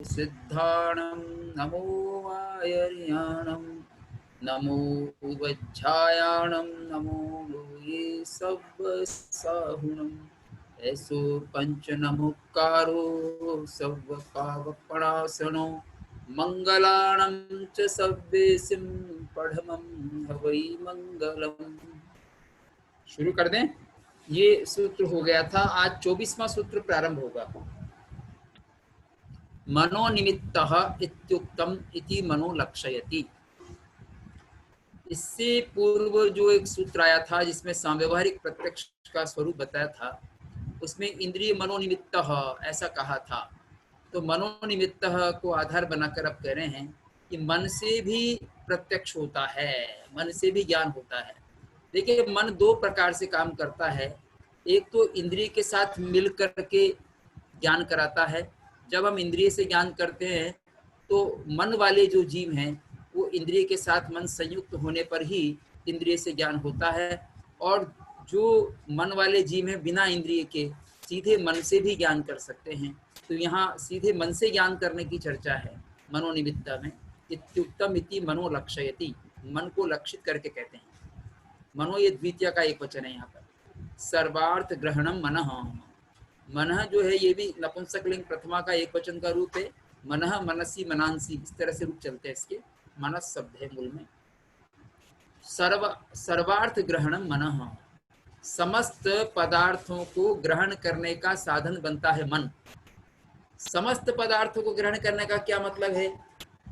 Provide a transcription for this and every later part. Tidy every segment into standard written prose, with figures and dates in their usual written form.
सिद्धाणं नमो वायर्याणं नमो वज्झायाणं नमो ये सव्वसाहुणम् ऐसो पंच नमुकारो सव्वपावपणासनो मंगलाणं च सव्वेसिं पढ़मं हवै मंगलम्। शुरू कर दें। ये सूत्र हो गया था। आज 24वां सूत्र प्रारंभ होगा। मनोनिमित्तः इत्युक्तम इति मनो लक्षयति। इससे पूर्व जो एक सूत्र आया था जिसमें सांव्यवहारिक प्रत्यक्ष का स्वरूप बताया था, उसमें इंद्रिय मनोनिमित्तः ऐसा कहा था। तो मनोनिमित्तः को आधार बनाकर अब कह रहे हैं कि मन से भी प्रत्यक्ष होता है, मन से भी ज्ञान होता है। देखिए, मन दो प्रकार से काम करता है। एक तो इंद्रिय के साथ मिल करके ज्ञान कराता है। जब हम इंद्रिय से ज्ञान करते हैं तो मन वाले जो जीव हैं वो इंद्रिय के साथ मन संयुक्त होने पर ही इंद्रिय से ज्ञान होता है, और जो मन वाले जीव हैं बिना इंद्रिय के सीधे मन से भी ज्ञान कर सकते हैं। तो यहाँ सीधे मन से ज्ञान करने की चर्चा है मनोनिमित्त में। इत्युक्तम इति मनो लक्षयति, मन को लक्षित करके कहते हैं। मनो ये द्वितीय का एक वचन है यहाँ पर। सर्वार्थ ग्रहणम मनः, मनः जो है ये भी नपुंसकलिंग प्रथमा का एक वचन का रूप है। मनः, मनसी, मनांसी, इस तरह से रूप चलते हैं इसके। मनस शब्द है मूल में। सर्वार्थ ग्रहणम मनः, समस्त पदार्थों को ग्रहण करने का साधन बनता है मन। समस्त पदार्थों को ग्रहण करने का क्या मतलब है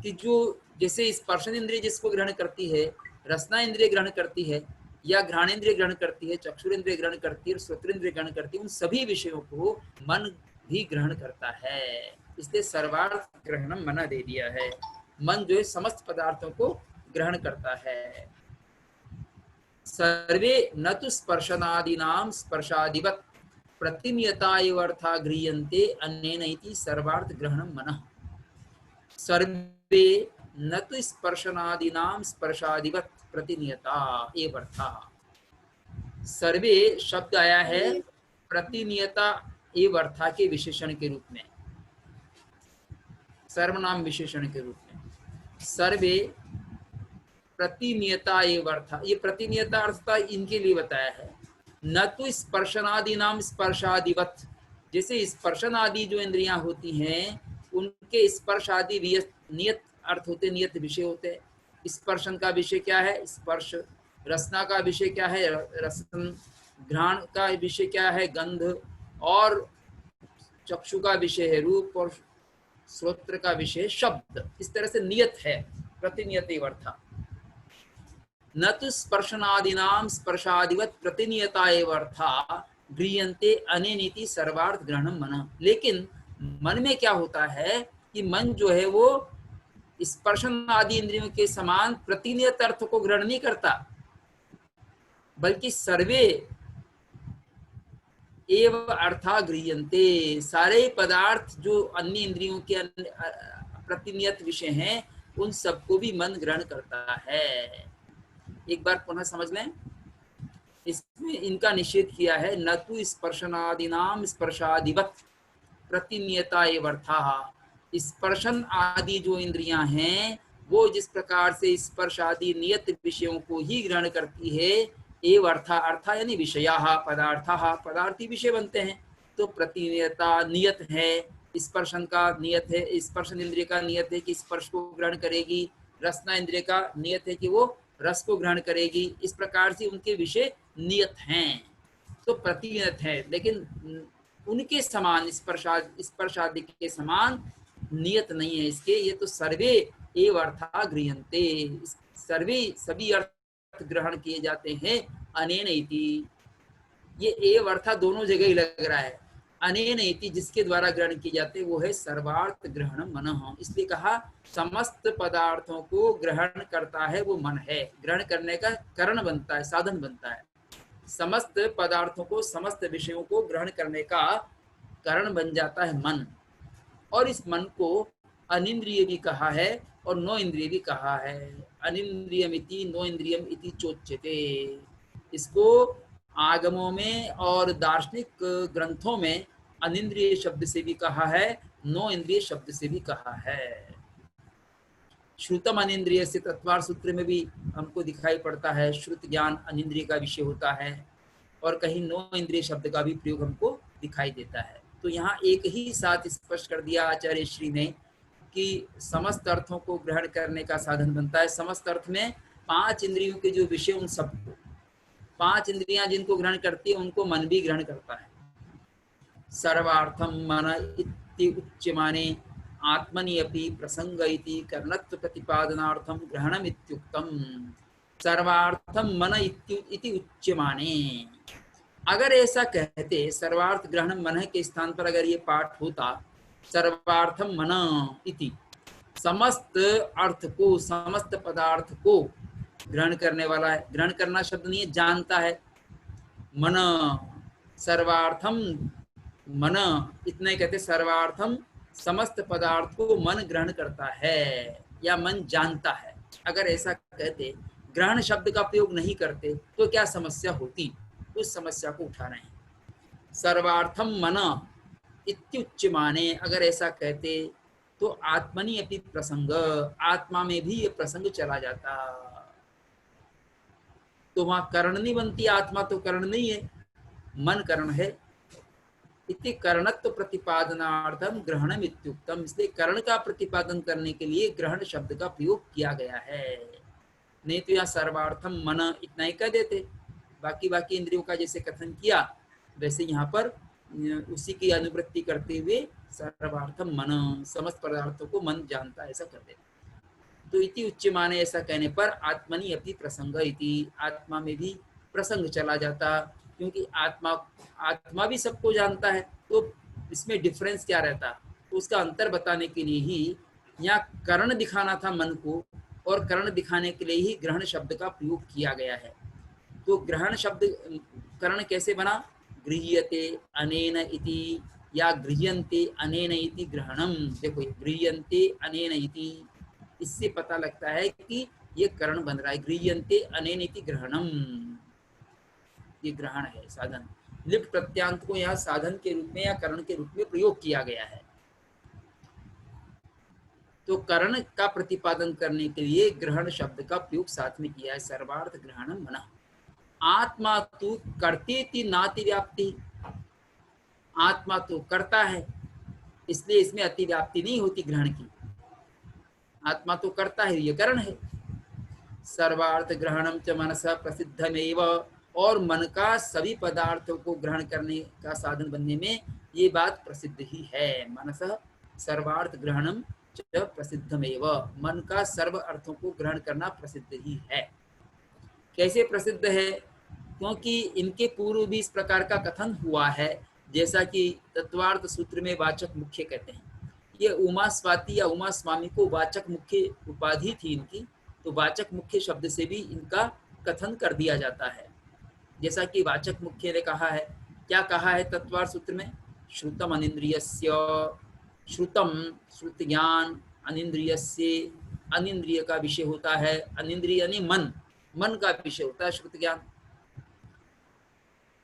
कि जो जैसे स्पर्शन इंद्रिय जिसको ग्रहण करती है, रसना इंद्रिय ग्रहण करती है, या घ्राणेन्द्रिय ग्रहण करती है, चक्षुरेंद्रिय ग्रहण करती है, श्रोत्रेंद्रिय ग्रहण करती है, उन सभी विषयों को मन भी ग्रहण करता है। इसलिए सर्वार्थ ग्रहणम मना दे दिया है। मन जो है समस्त पदार्थों को ग्रहण करता है। सर्वे न तो स्पर्शनादीनाम स्पर्शादिवत प्रतिनियता एव अर्था गृह्यन्ते अनेन इति सर्वार्थ ग्रहणम मनः। सर्वे न तो स्पर्शनादीनाम स्पर्शादिवत प्रतिनियता एव अर्था। सर्वे शब्द आया है प्रतिनियता एव अर्था के विशेषण के रूप में, सर्वनाम विशेषण के रूप में। सर्वे प्रतिनियता एव अर्था, ये प्रतिनियता अर्थता इनके लिए बताया है। न तो स्पर्शनादि नाम स्पर्शादिवत, जैसे स्पर्शन आदि जो इंद्रियां होती हैं उनके स्पर्श आदि नियत अर्थ होते, नियत विषय होते हैं। स्पर्शन का विषय क्या है? स्पर्श। रसना का विषय क्या है? रसन। घ्राण का विषय क्या है? गंध। और चक्षु का विषय है रूप, और श्रोत्र का विषय शब्द। इस तरह से नियत है प्रतिनियत अर्था। न तो स्पर्शनादिनाम स्पर्शादिवत प्रतिनियता एव अर्था गृह्यन्ते अनेनिति सर्वार्थ ग्रहणम मनः। लेकिन मन में क्या होता है कि मन जो है वो स्पर्शन आदि इंद्रियों के समान प्रतिनियत अर्थ को ग्रहण नहीं करता, बल्कि सर्वे एव अर्था गृह्यन्ते, सारे पदार्थ जो अन्य इंद्रियों के प्रतिनियत विषय हैं उन सबको भी मन ग्रहण करता है। एक बार पुनः समझ लें। इसमें इनका निषेध किया है, न तो स्पर्शनादिनाम स्पर्शादिवत प्रतिनियता एव अर्थाः। स्पर्शन आदि जो इंद्रियां हैं वो जिस प्रकार से स्पर्श आदि नियत विषयों को ही ग्रहण करती है, एव अर्था, अर्था यानी विषयाः पदार्थाः, पदार्थी विषय बनते हैं। तो प्रतिनियता नियत है, स्पर्शन का नियत है, स्पर्शन इंद्रिय का नियत है कि स्पर्श को ग्रहण करेगी, रसना इंद्रिय का नियत है कि वो रस को ग्रहण करेगी। इस प्रकार से उनके विषय नियत हैं, तो प्रतिनियत है, लेकिन उनके समान स्पर्शादि के समान नियत नहीं है इसके। ये तो सर्वे एव अर्था गृह्यन्ते, सर्वे सभी अर्थ ग्रहण किए जाते हैं अनेन इति। ये एव अर्था दोनों जगह ही लग रहा है। अनेन इति जिसके द्वारा ग्रहण किए जाते वो है सर्वार्थ ग्रहण मनः। इसलिए कहा समस्त पदार्थों को ग्रहण करता है वो मन है, ग्रहण करने का कारण बनता है, साधन बनता है। समस्त पदार्थों को, समस्त विषयों को ग्रहण करने का कारण बन जाता है मन। और इस मन को अनिंद्रिय भी कहा है और नो इंद्रिय भी कहा है। अनिंद्रियम इति नो इंद्रियम इति चोच्यते। इसको आगमों में और दार्शनिक ग्रंथों में अनिंद्रिय शब्द से भी कहा है, नो इंद्रिय शब्द से भी कहा है। श्रुतम अनिंद्रिय से तत्वार सूत्र में भी हमको दिखाई पड़ता है, श्रुत ज्ञान अनिंद्रिय का विषय होता है, और कहीं नो इंद्रिय शब्द का भी प्रयोग हमको दिखाई देता है। तो यहाँ एक ही साथ स्पष्ट कर दिया आचार्य श्री ने कि समस्त अर्थों को ग्रहण करने का साधन बनता है। समस्त अर्थ में 5 इंद्रियों के जो विषय, उन सबको, 5 इंद्रियां जिनको ग्रहण करती है उनको मन भी ग्रहण करता है। सर्वार्थम मन इति उच्यमाने आत्मनि अपि प्रसंग इति कर्णत्व प्रतिपादनार्थम ग्रहणम इत्युक्तम। सर्वार्थम मन इति उच्यमाने, अगर ऐसा कहते, सर्वार्थ ग्रहण मन के स्थान पर अगर ये पाठ होता, सर्वार्थम मन इति, समस्त अर्थ को, समस्त पदार्थ को ग्रहण करने वाला है। ग्रहण करना शब्द नहीं है, जानता है। मन, सर्वार्थम मन, इतना ही कहते, सर्वार्थम समस्त पदार्थ को मन ग्रहण करता है या मन जानता है। अगर ऐसा कहते, ग्रहण शब्द का प्रयोग नहीं करते, तो क्या समस्या होती? उस समस्या को उठा रहे हैं। सर्वार्थम मन इत्युच्यमाने, अगर ऐसा कहते तो आत्मनि अपि प्रसंग, आत्मा में भी ये प्रसंग चला जाता। तो वहां करण नहीं बनती, आत्मा तो करण नहीं है, मन करण है। इति करणत्व प्रतिपादनार्थम ग्रहणम इत्युक्तम, इसलिए करण का प्रतिपादन करने के लिए ग्रहण शब्द का प्रयोग किया गया है। नहीं तो यहाँ सर्वार्थम मन इतना ही कह देते, बाकी इंद्रियों का जैसे कथन किया वैसे यहाँ पर उसी की अनुवृत्ति करते हुए सर्वार्थम मन, समस्त पदार्थों को मन जानता, ऐसा कर देते। तो इति उच्यमाने, ऐसा कहने पर आत्मनि अपि प्रसंग इति, आत्मा में भी प्रसंग चला जाता, क्योंकि आत्मा भी सबको जानता है। तो इसमें डिफरेंस क्या रहता, तो उसका अंतर बताने के लिए ही यहाँ करण दिखाना था मन को, और करण दिखाने के लिए ही ग्रहण शब्द का प्रयोग किया गया है। तो ग्रहण शब्द, करण कैसे बना? गृह्यते अनेन इति या गृह्यन्ते अनेन इति ग्रहणम। देखो, गृह्यन्ते अनेन इति, इससे पता लगता है कि ये करण बन रहा है। गृह्यन्ते अनेन इति ग्रहणम, ये ग्रहण है, साधन। लिप्त प्रत्यांत को यहाँ साधन के रूप में या करण के रूप में प्रयोग किया गया है। तो करण का प्रतिपादन करने के लिए ग्रहण शब्द का प्रयोग साथ में किया है। सर्वार्थ ग्रहणम मना। आत्मा तो कर्तेति नाति व्याप्ति, आत्मा तो करता है, इसलिए इसमें अति व्याप्ति नहीं होती ग्रहण की। आत्मा तो करता है, ये करण है। सर्वार्थ ग्रहणम च मनसा प्रसिद्धमेव, और मन का सभी पदार्थों को ग्रहण करने का साधन बनने में ये बात प्रसिद्ध ही है। मनसा सर्वार्थ ग्रहणम च प्रसिद्धमेव, मन का सर्व अर्थों को ग्रहण करना प्रसिद्ध ही है। कैसे प्रसिद्ध है? क्योंकि इनके पूर्व भी इस प्रकार का कथन हुआ है, जैसा कि तत्वार्थ सूत्र में वाचक मुख्य कहते हैं। ये उमा स्वाति या उमा स्वामी को वाचक मुख्य उपाधि थी इनकी, तो वाचक मुख्य शब्द से भी इनका कथन कर दिया जाता है। जैसा कि वाचक मुख्य ने कहा है, क्या कहा है तत्वार्थ सूत्र में? श्रुतम अनिंद्रियस्य, श्रुतम श्रुत ज्ञान, अनिंद्रियस्य, अनिंद्रिय का विषय होता है, अनिंद्रिय यानी मन, मन का विषय होता है श्रुत ज्ञान।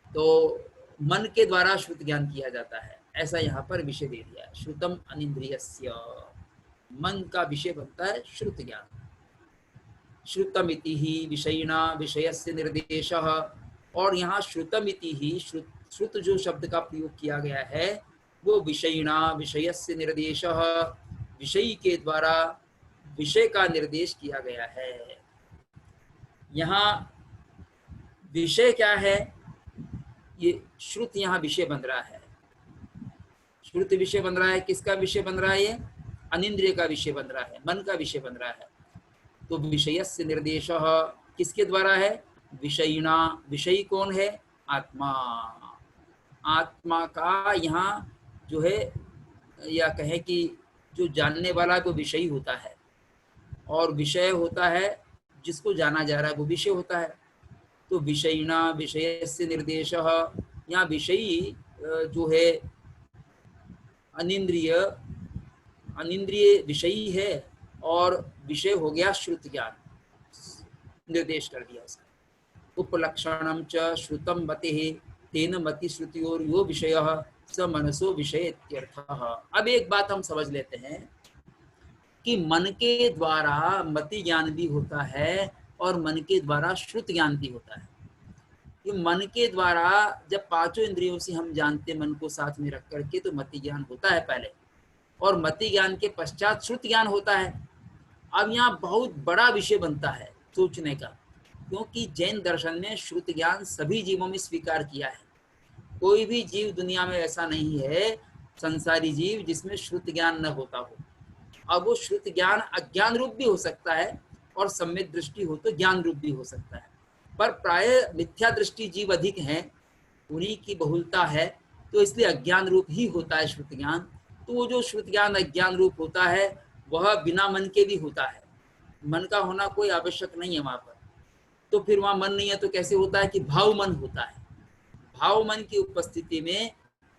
तो मन के द्वारा श्रुत ज्ञान किया जाता है, ऐसा यहाँ पर विषय दे दिया है। श्रुतम अनिंद्रियस्य, मन का विषय बनता है श्रुत ज्ञान। श्रुतमिति ही विषयिणा विषयस्य निर्देशः, और यहाँ श्रुतमिति ही, श्रुत जो शब्द का प्रयोग किया गया है वो विषयिणा विषयस्य निर्देशः, विषय के द्वारा विषय का निर्देश किया गया है। यहाँ विषय क्या है? ये श्रुत यहाँ विषय बन रहा है। श्रुत विषय बन रहा है, किसका विषय बन रहा है? ये अनिंद्रिय का विषय बन रहा है, मन का विषय बन रहा है। तो विषयस्य निर्देशः किसके द्वारा है? विषयिणा, विषयी कौन है? आत्मा। आत्मा का यहाँ जो है, या कहे कि जो जानने वाला वो विषयी होता है, और विषय होता है जिसको जाना जा रहा है, वो विषय होता है। तो विषयिणा विषयस्य निर्देशः, यहाँ विषयी जो है अनिंद्रिय, अनिंद्रिय विषयी है, और विषय हो गया श्रुत ज्ञान, निर्देश कर दिया उसका। उपलक्षणम च श्रुतम मतिः तेन मति श्रुतियोर यो विषयः स मनसो विषय इत्यर्थः। अब एक बात हम समझ लेते हैं कि मन के द्वारा मति ज्ञान भी होता है और मन के द्वारा श्रुत ज्ञान भी होता है। कि मन के द्वारा जब पांचों इंद्रियों से हम जानते मन को साथ में रख करके तो मति ज्ञान होता है पहले, और मति ज्ञान के पश्चात श्रुत ज्ञान होता है। अब यहाँ बहुत बड़ा विषय बनता है सोचने का, क्योंकि जैन दर्शन में श्रुत ज्ञान सभी जीवों में स्वीकार किया है। कोई भी जीव दुनिया में ऐसा नहीं है, संसारी जीव, जिसमें श्रुत ज्ञान न होता हो। अब वो श्रुत ज्ञान अज्ञान रूप भी हो सकता है और सम्यक दृष्टि हो तो ज्ञान रूप भी हो सकता है, पर प्राय मिथ्या दृष्टि जीव अधिक हैं, उन्हीं की बहुलता है, तो इसलिए अज्ञान रूप ही होता है श्रुत ज्ञान। तो वो जो श्रुत ज्ञान अज्ञान रूप होता है वह बिना मन के भी होता है, मन का होना कोई आवश्यक नहीं है वहां पर। तो फिर वहां मन नहीं है तो कैसे होता है कि भाव मन होता है। भाव मन की उपस्थिति में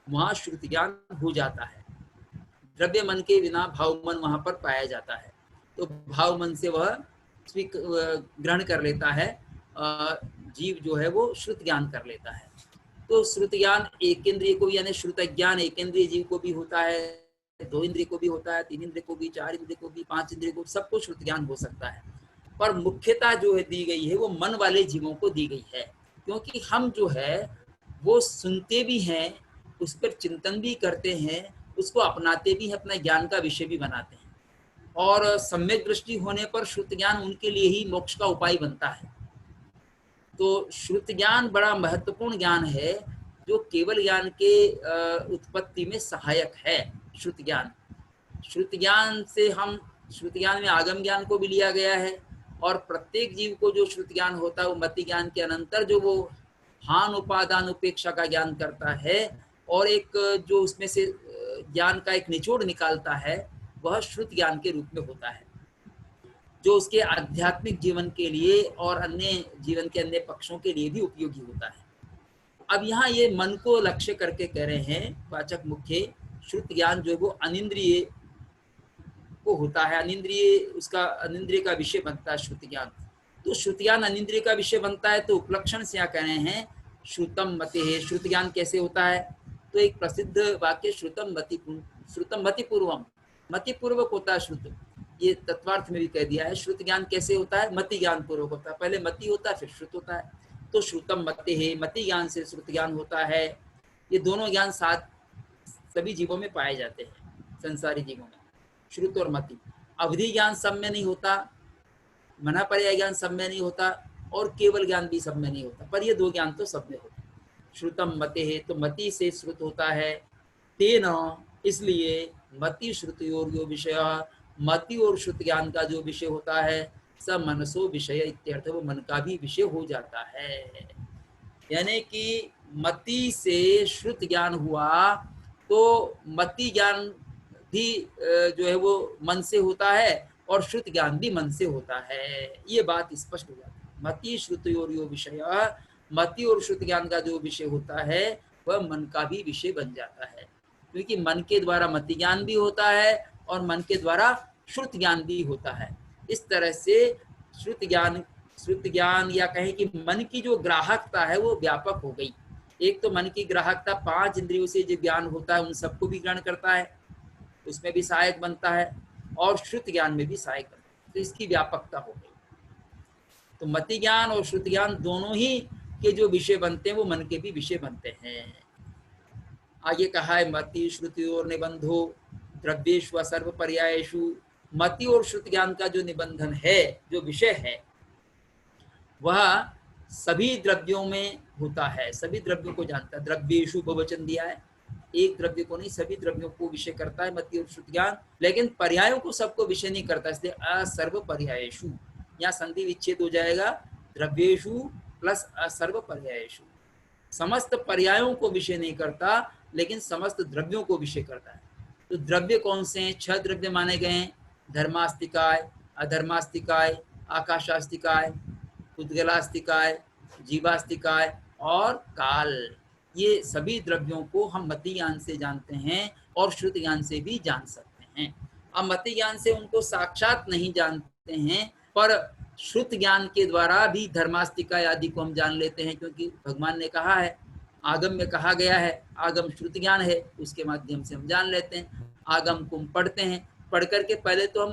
वहां श्रुत ज्ञान हो जाता है। द्रव्य मन के बिना भाव मन वहां पर पाया जाता है, तो भाव मन से वह ग्रहण कर लेता है, जीव जो है वो श्रुत ज्ञान कर लेता है। तो श्रुत ज्ञान एक इंद्रिय को, यानी श्रुत ज्ञान एक इंद्रिय जीव को भी होता है, दो इंद्रिय को भी होता है, तीन इंद्रिय को भी, चार इंद्रिय को भी, पांच इंद्रिय को, सबको श्रुत ज्ञान हो सकता है। पर मुख्यता जो है दी गई है वो मन वाले जीवों को दी गई है, क्योंकि हम जो है वो सुनते भी हैं, उस पर चिंतन भी करते हैं, उसको अपनाते भी हैं, अपना ज्ञान का विषय भी बनाते हैं, और सम्यक दृष्टि होने पर श्रुत ज्ञान उनके लिए ही मोक्ष का उपाय बनता है। तो श्रुत ज्ञान बड़ा महत्वपूर्ण ज्ञान है, जो केवल ज्ञान के उत्पत्ति में सहायक है। श्रुत ज्ञान, श्रुत ज्ञान से हम, श्रुत ज्ञान में आगम ज्ञान को भी लिया गया है, और प्रत्येक जीव को जो श्रुत ज्ञान होता है वो मति ज्ञान के अनंतर जो वो हान उपादान उपेक्षा का ज्ञान करता है, और एक जो उसमें से ज्ञान का एक निचोड़ निकालता है, वह श्रुत ज्ञान के रूप में होता है, जो उसके आध्यात्मिक जीवन के लिए और अन्य जीवन के अन्य पक्षों के लिए भी उपयोगी होता है। अब यहाँ ये मन को लक्ष्य करके कह रहे हैं वाचक मुख्य, श्रुत ज्ञान जो है वो अनिंद्रिय को होता है, अनिंद्रिय, उसका अनिंद्रिय का विषय बनता है श्रुत ज्ञान। तो श्रुत ज्ञान अनिंद्रिय का विषय बनता है, तो उपलक्षण से यहाँ कह रहे हैं श्रुतम मति है। श्रुत ज्ञान कैसे होता है, तो एक प्रसिद्ध वाक्य श्रुतम मति पूर्वम, मति पूर्वक होता है श्रुत, ये तत्वार्थ में भी कह दिया है। श्रुत ज्ञान कैसे होता है, मति ज्ञान पूर्वक होता है, पहले मति होता है फिर श्रुत होता है। तो श्रुतम मति है, मति ज्ञान से श्रुत ज्ञान होता है। ये दोनों ज्ञान साथ सभी जीवों में पाए जाते हैं, संसारी जीवों में, श्रुत और मति। अवधि ज्ञान सब में नहीं होता, मना पर्याय ज्ञान सब में नहीं होता, और केवल ज्ञान भी सब में नहीं होता, पर ये दो ज्ञान तो सब में होता है। श्रुतम मति है, तो मति से श्रुत होता है। तेन, इसलिए मति श्रुतियोर यो विषय, मति और श्रुत ज्ञान का जो विषय होता है, सब मनसो विषय इत्यर्थ, वो मन का भी विषय हो जाता है। यानी कि मति से श्रुत ज्ञान हुआ तो मति ज्ञान भी जो है वो मन से होता है, और श्रुत ज्ञान भी मन से होता है। ये बात स्पष्ट हो जाती है। मति श्रुतियोर यो विषय, मति और श्रुत ज्ञान का जो विषय होता है वह मन का भी विषय बन जाता है, क्योंकि मन के द्वारा मति ज्ञान भी होता है और मन के द्वारा श्रुत ज्ञान भी होता है। इस तरह से श्रुत ज्ञान या कहें कि मन की जो ग्राहकता है वो व्यापक हो गई। एक तो मन की ग्राहकता पांच इंद्रियों से जो ज्ञान होता है उन सबको भी ग्रहण करता है, उसमें भी सहायक बनता है, और श्रुत ज्ञान में भी सहायक बनता है, तो इसकी व्यापकता हो गई। तो मति ज्ञान और श्रुत ज्ञान दोनों ही के जो विषय बनते हैं वो मन के भी विषय बनते हैं। आगे कहा है मति श्रुति और निबंधो द्रव्येषु सर्व पर्यायेषु। मति और श्रुत ज्ञान का जो निबंधन है, जो विषय है, वह सभी द्रव्यों में होता है, सभी द्रव्यों को जानता है। द्रव्येषु बहुवचन दिया है, एक द्रव्य को नहीं, सभी द्रव्यों को विषय करता है मति और श्रुत ज्ञान, लेकिन पर्यायों को सबको विषय नहीं करता, इसलिए असर्व पर्यायेषु। यहाँ संधि विच्छेद हो जाएगा, द्रव्येषु प्लस असर्व पर्यायेषु। समस्त पर्यायों को विषय नहीं करता, लेकिन समस्त द्रव्यों को विषय करता है। तो द्रव्य कौन से हैं? 6 द्रव्य माने गए हैं, धर्मास्तिकाय, अधर्मास्तिकाय, आकाशास्तिकाय, उद्गलास्तिकाय, जीवास्तिकाय और काल। ये सभी द्रव्यों को हम मति ज्ञान से जानते हैं और श्रुत ज्ञान से भी जान सकते हैं। अब मति ज्ञान से उनको साक्षात नहीं जानते हैं, पर श्रुत ज्ञान के द्वारा भी धर्मास्तिकाय आदि को हम जान लेते हैं, क्योंकि भगवान ने कहा है आगम में कहा गया है, आगम श्रुति ज्ञान है, उसके माध्यम से हम जान लेते हैं। आगम को हम पढ़ते हैं, पढ़ करके पहले तो हम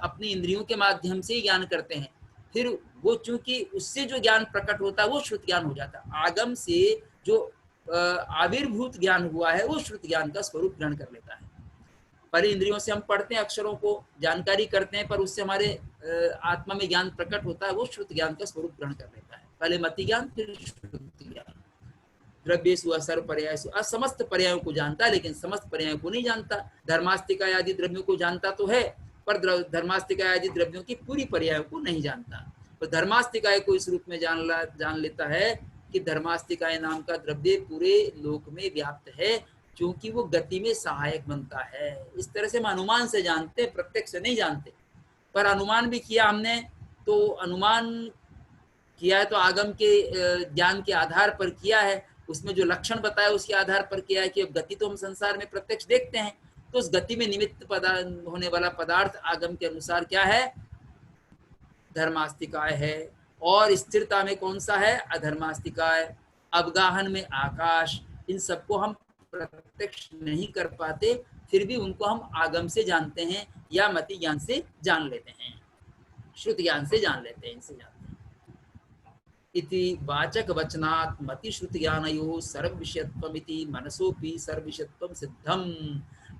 अपनी इंद्रियों के माध्यम से ही ज्ञान करते हैं, फिर वो चूंकि उससे जो ज्ञान प्रकट होता है वो श्रुति ज्ञान हो जाता है। आगम से जो आविर्भूत ज्ञान हुआ है वो श्रुति ज्ञान का स्वरूप ग्रहण कर लेता है। पहले इंद्रियों से हम पढ़ते हैं, अक्षरों को जानकारी करते हैं, पर उससे हमारे आत्मा में ज्ञान प्रकट होता है, वो श्रुति ज्ञान का स्वरूप ग्रहण कर लेता है। पहले मति ज्ञान, फिर श्रुति ज्ञान। द्रव्येषु असर्व पर्यायेषु, समस्त पर्यायों को जानता है, लेकिन समस्त पर्यायों को नहीं जानता। धर्मास्तिका आदि द्रव्यों को जानता तो है, पर धर्मास्तिका आदि द्रव्यों की पूरी पर्यायों को नहीं जानता। तो धर्मास्तिकाय को इस रूप में जान लेता है कि धर्मास्तिकाय नाम का द्रव्य पूरे लोक में व्याप्त है, क्योंकि वो गति में सहायक बनता है। इस तरह से हम अनुमान से जानते, प्रत्यक्ष से नहीं जानते। पर अनुमान भी किया हमने, तो अनुमान किया है तो आगम के ज्ञान के आधार पर किया है, उसमें जो लक्षण बताया उसके आधार पर किया है कि अब गति तो हम संसार में प्रत्यक्ष देखते हैं, तो उस गति में निमित्त होने वाला पदार्थ आगम के अनुसार क्या है, धर्मास्तिकाय है। और स्थिरता में कौन सा है, अधर्मास्तिकाय। अवगाहन में आकाश। इन सबको हम प्रत्यक्ष नहीं कर पाते, फिर भी उनको हम आगम से जानते हैं या मति ज्ञान से जान लेते हैं, श्रुति ज्ञान से जान लेते हैं, इनसे जानते हैं। इति वाचक वचनात् मति श्रुति ज्ञानयोः सर्वविषयत्वम् इति मनसोपि सर्वविषयत्वं सिद्धम।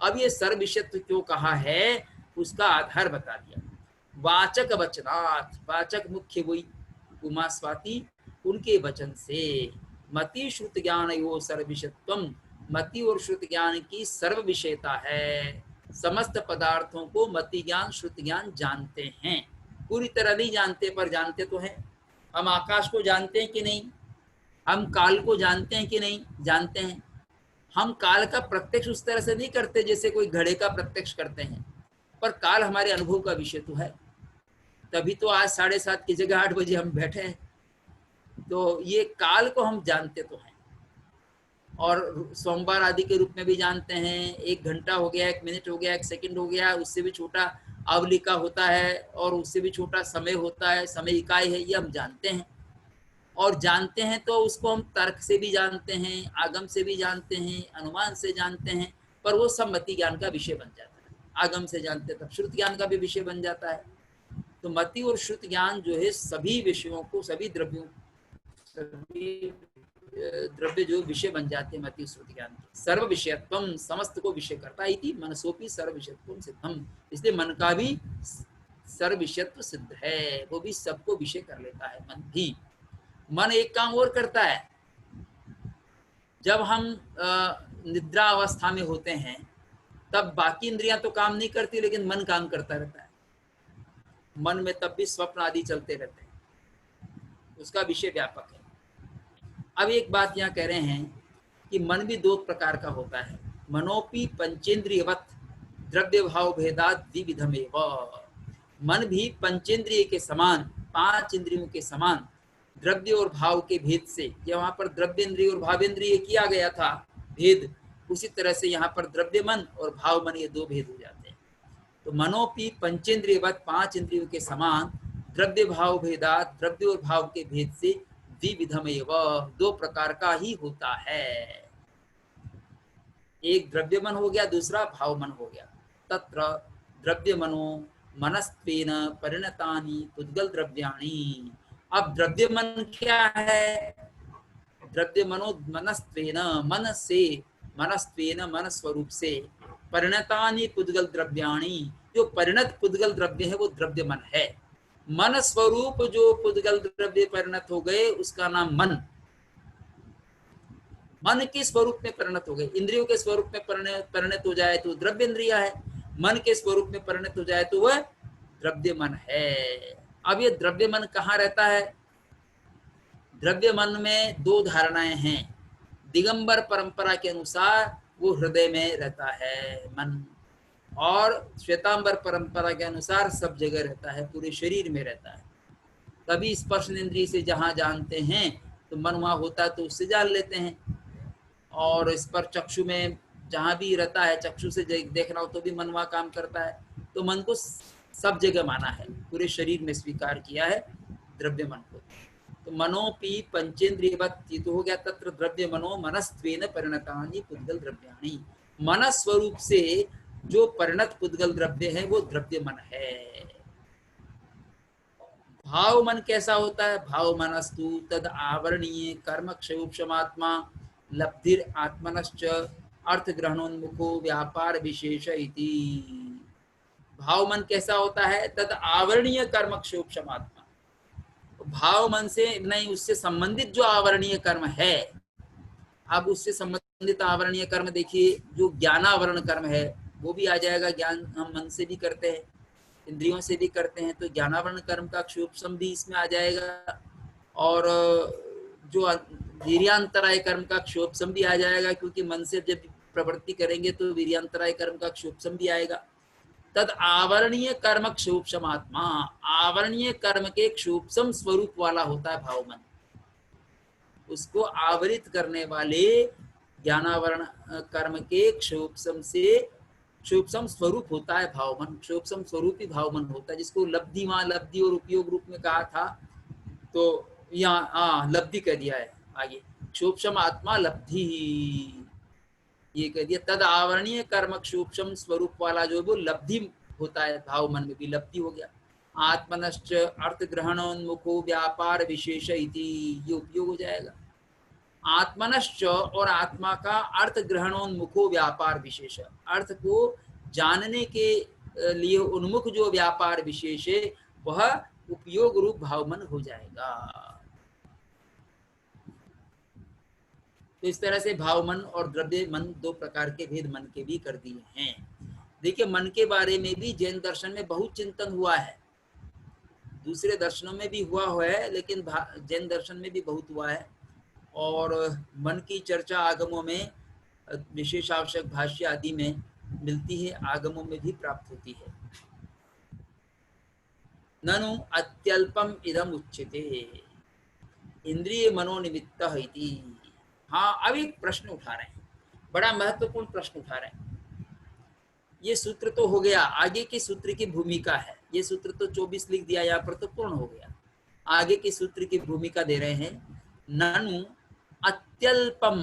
अब ये सर्वविषयत्व क्यों कहा है, उसका आधार बता दिया। वाचक वचनात्, वाचक मुख्य वही उमा स्वाति, उनके वचन से मति श्रुति ज्ञानयोः सर्वविषयत्वम्, मति और श्रुति ज्ञान की सर्व विषयता है। समस्त पदार्थों को मति ज्ञान श्रुति ज्ञान जानते हैं, पूरी तरह नहीं जानते पर जानते तो हैं। हम आकाश को जानते हैं कि नहीं, हम काल को जानते हैं कि नहीं, जानते हैं। हम काल का प्रत्यक्ष उस तरह से नहीं करते जैसे कोई घड़े का प्रत्यक्ष करते हैं, पर काल हमारे अनुभव का विषय तो है। तभी तो आज 7:30 की जगह 8 बजे हम बैठे हैं, तो ये काल को हम जानते तो हैं। और सोमवार आदि के रूप में भी जानते हैं। 1 घंटा हो गया, 1 मिनट हो गया, 1 सेकंड हो गया, उससे भी छोटा अवलिका होता है और उससे भी छोटा समय होता है, समय इकाई है, ये हम जानते हैं। और जानते हैं तो उसको हम तर्क से भी जानते हैं, आगम से भी जानते हैं, अनुमान से जानते हैं, पर वो सब मति ज्ञान का विषय बन जाता है। आगम से जानते तब श्रुति ज्ञान का भी विषय बन जाता है। तो मति और श्रुति ज्ञान जो है सभी विषयों को, सभी द्रव्यों, सभी द्रव्य जो विषय बन जाते हैं मति श्रुति ज्ञान के। सर्व विषयत्वम, समस्त को विषय करता है। मनसोपि सर्व विषयत्वम सिद्धम, इसलिए मन का भी सर्व विषयत्व सिद्ध है, वो भी सबको विषय कर लेता है। मन भी, मन एक काम और करता है, जब हम निद्रा अवस्था में होते हैं तब बाकी इंद्रियां तो काम नहीं करती, लेकिन मन काम करता रहता है। मन में तब भी स्वप्न आदि चलते रहते हैं, उसका विषय व्यापक है। अब एक बात यहाँ कह रहे हैं कि मन भी 2 प्रकार का होता है। मनोपि पंचेंद्रियवत द्रव्य भाव भेदात द्विविधमेव। मन भी पंचेंद्रिय के समान, 5 इंद्रियों के समान द्रव्य और भाव के भेद से, यहाँ पर द्रव्य इंद्रिय और भावेंद्रिय किया गया था भेद, उसी तरह से यहाँ पर द्रव्य मन और भाव मन, ये 2 भेद हो जाते हैं। तो मनोपि पंचेंद्रियवत, 5 इंद्रियों के समान द्रव्य भाव भेदात, द्रव्य और भाव के भेद से द्विविधमेव, 2 प्रकार का ही होता है। एक द्रव्य मन हो गया, दूसरा भाव मन हो गया। तत्र द्रव्य मनो मनस्त्वेन परिणतानि पुद्गल द्रव्याणि। अब द्रव्य मन क्या है, द्रव्य मनो मनस्त्वेन, मन से, मनस्त्वेन मन स्वरूप से, परिणतानि पुद्गल द्रव्याणि, जो परिणत पुद्गल द्रव्य है वो द्रव्य मन है। मन स्वरूप जो पुद्गल द्रव्य परिणत हो गए उसका नाम मन। मन के स्वरूप में परिणत हो गए, इंद्रियों के स्वरूप में परिणत हो जाए तो द्रव्य इंद्रिया है, मन के स्वरूप में परिणत हो जाए तो वह द्रव्य मन है। अब ये द्रव्य मन कहाँ रहता है, द्रव्य मन में 2 धारणाएं हैं। दिगंबर परंपरा के अनुसार वो हृदय में रहता है मन, और श्वेतांबर परंपरा के अनुसार सब जगह रहता है, पूरे शरीर में रहता है। कभी स्पर्श इंद्रिय से जहाँ जानते हैं तो मन वहाँ होता है तो उससे जान लेते हैं, और स्पर्श चक्षु में जहाँ भी रहता है, चक्षु से देखना हो तो भी मन वहाँ काम करता है। तो मन को सब जगह माना है, पूरे शरीर में स्वीकार किया है द्रव्य मन को। तो मनोपि पंचेन्द्रियवत् ये तो हो गया, तत्र द्रव्य मनो मनस्त्वेन परिणतानि पुद्गल द्रव्याणि। मन स्वरूप से जो परिणत पुद्गल द्रव्य है वो द्रव्य मन है। भाव मन कैसा होता है? भाव मनस्तु तद आवरणीय कर्म क्षयोक्षमात्मा लब्धिर आत्मनश्च अर्थ ग्रहणोन्मुखो व्यापार विशेष इति। भाव मन कैसा होता है? तद आवरणीय कर्म क्षयोक्षमात्मा, भाव मन से नहीं, उससे संबंधित जो आवरणीय कर्म है। अब उससे संबंधित आवरणीय कर्म देखिए, जो ज्ञानावरण कर्म है वो भी आ जाएगा। ज्ञान हम मन से भी करते हैं, इंद्रियों से भी करते हैं, तो ज्ञानावरण कर्म का क्षोभसम भी इसमें आ जाएगा। और जो वीर्यांतराय कर्म का क्षोभसम भी आ जाएगा, क्योंकि मन से जब प्रवृत्ति करेंगे तो वीर्यांतराय कर्म का क्षोभसम भी आएगा। तद आवरणीय कर्म क्षोभसमात्मा, आवरणीय कर्म के क्षोभसम स्वरूप वाला होता है भाव मन। उसको आवरित करने वाले ज्ञानावरण कर्म के क्षोभसम से क्षोभसम स्वरूप होता है भाव मन। क्षोभसम स्वरूप ही भाव मन होता है, जिसको लब्धि, वहां लब्धि और उपयोग रूप में कहा था, तो यहाँ लब्धि कह दिया है आगे। क्षोभसम आत्मा लब्धि ये कह दिया। तद आवरणीय कर्म क्षोभसम स्वरूप वाला जो वो लब्धि होता है, भाव मन में भी लब्धि हो गया। आत्मनश्च अर्थ ग्रहणोन्मुखो व्यापार विशेष इति, ये उपयोग हो जाएगा। आत्मनश्च और आत्मा का अर्थ ग्रहणोन्मुखो व्यापार विशेष, अर्थ को जानने के लिए उन्मुख जो व्यापार विशेष है वह उपयोग रूप भावमन हो जाएगा। तो इस तरह से भावमन और द्रव्य मन दो प्रकार के भेद मन के भी कर दिए हैं। देखिए, मन के बारे में भी जैन दर्शन में बहुत चिंतन हुआ है, दूसरे दर्शनों में भी हुआ है, लेकिन जैन दर्शन में भी बहुत हुआ है। और मन की चर्चा आगमों में, विशेष आवश्यक भाष्य आदि में मिलती है, आगमों में भी प्राप्त होती है। ननु अत्यल्पम इदम उच्यते इंद्रिय मनोनिमित्त इति। हाँ, अब एक प्रश्न उठा रहे हैं, बड़ा महत्वपूर्ण प्रश्न उठा रहे हैं। ये सूत्र तो हो गया, आगे के सूत्र की भूमिका है। ये सूत्र तो 24 लिख दिया, यहाँ पर तो पूर्ण हो गया। आगे के सूत्र की भूमिका दे रहे हैं। ननु अत्यल्पम,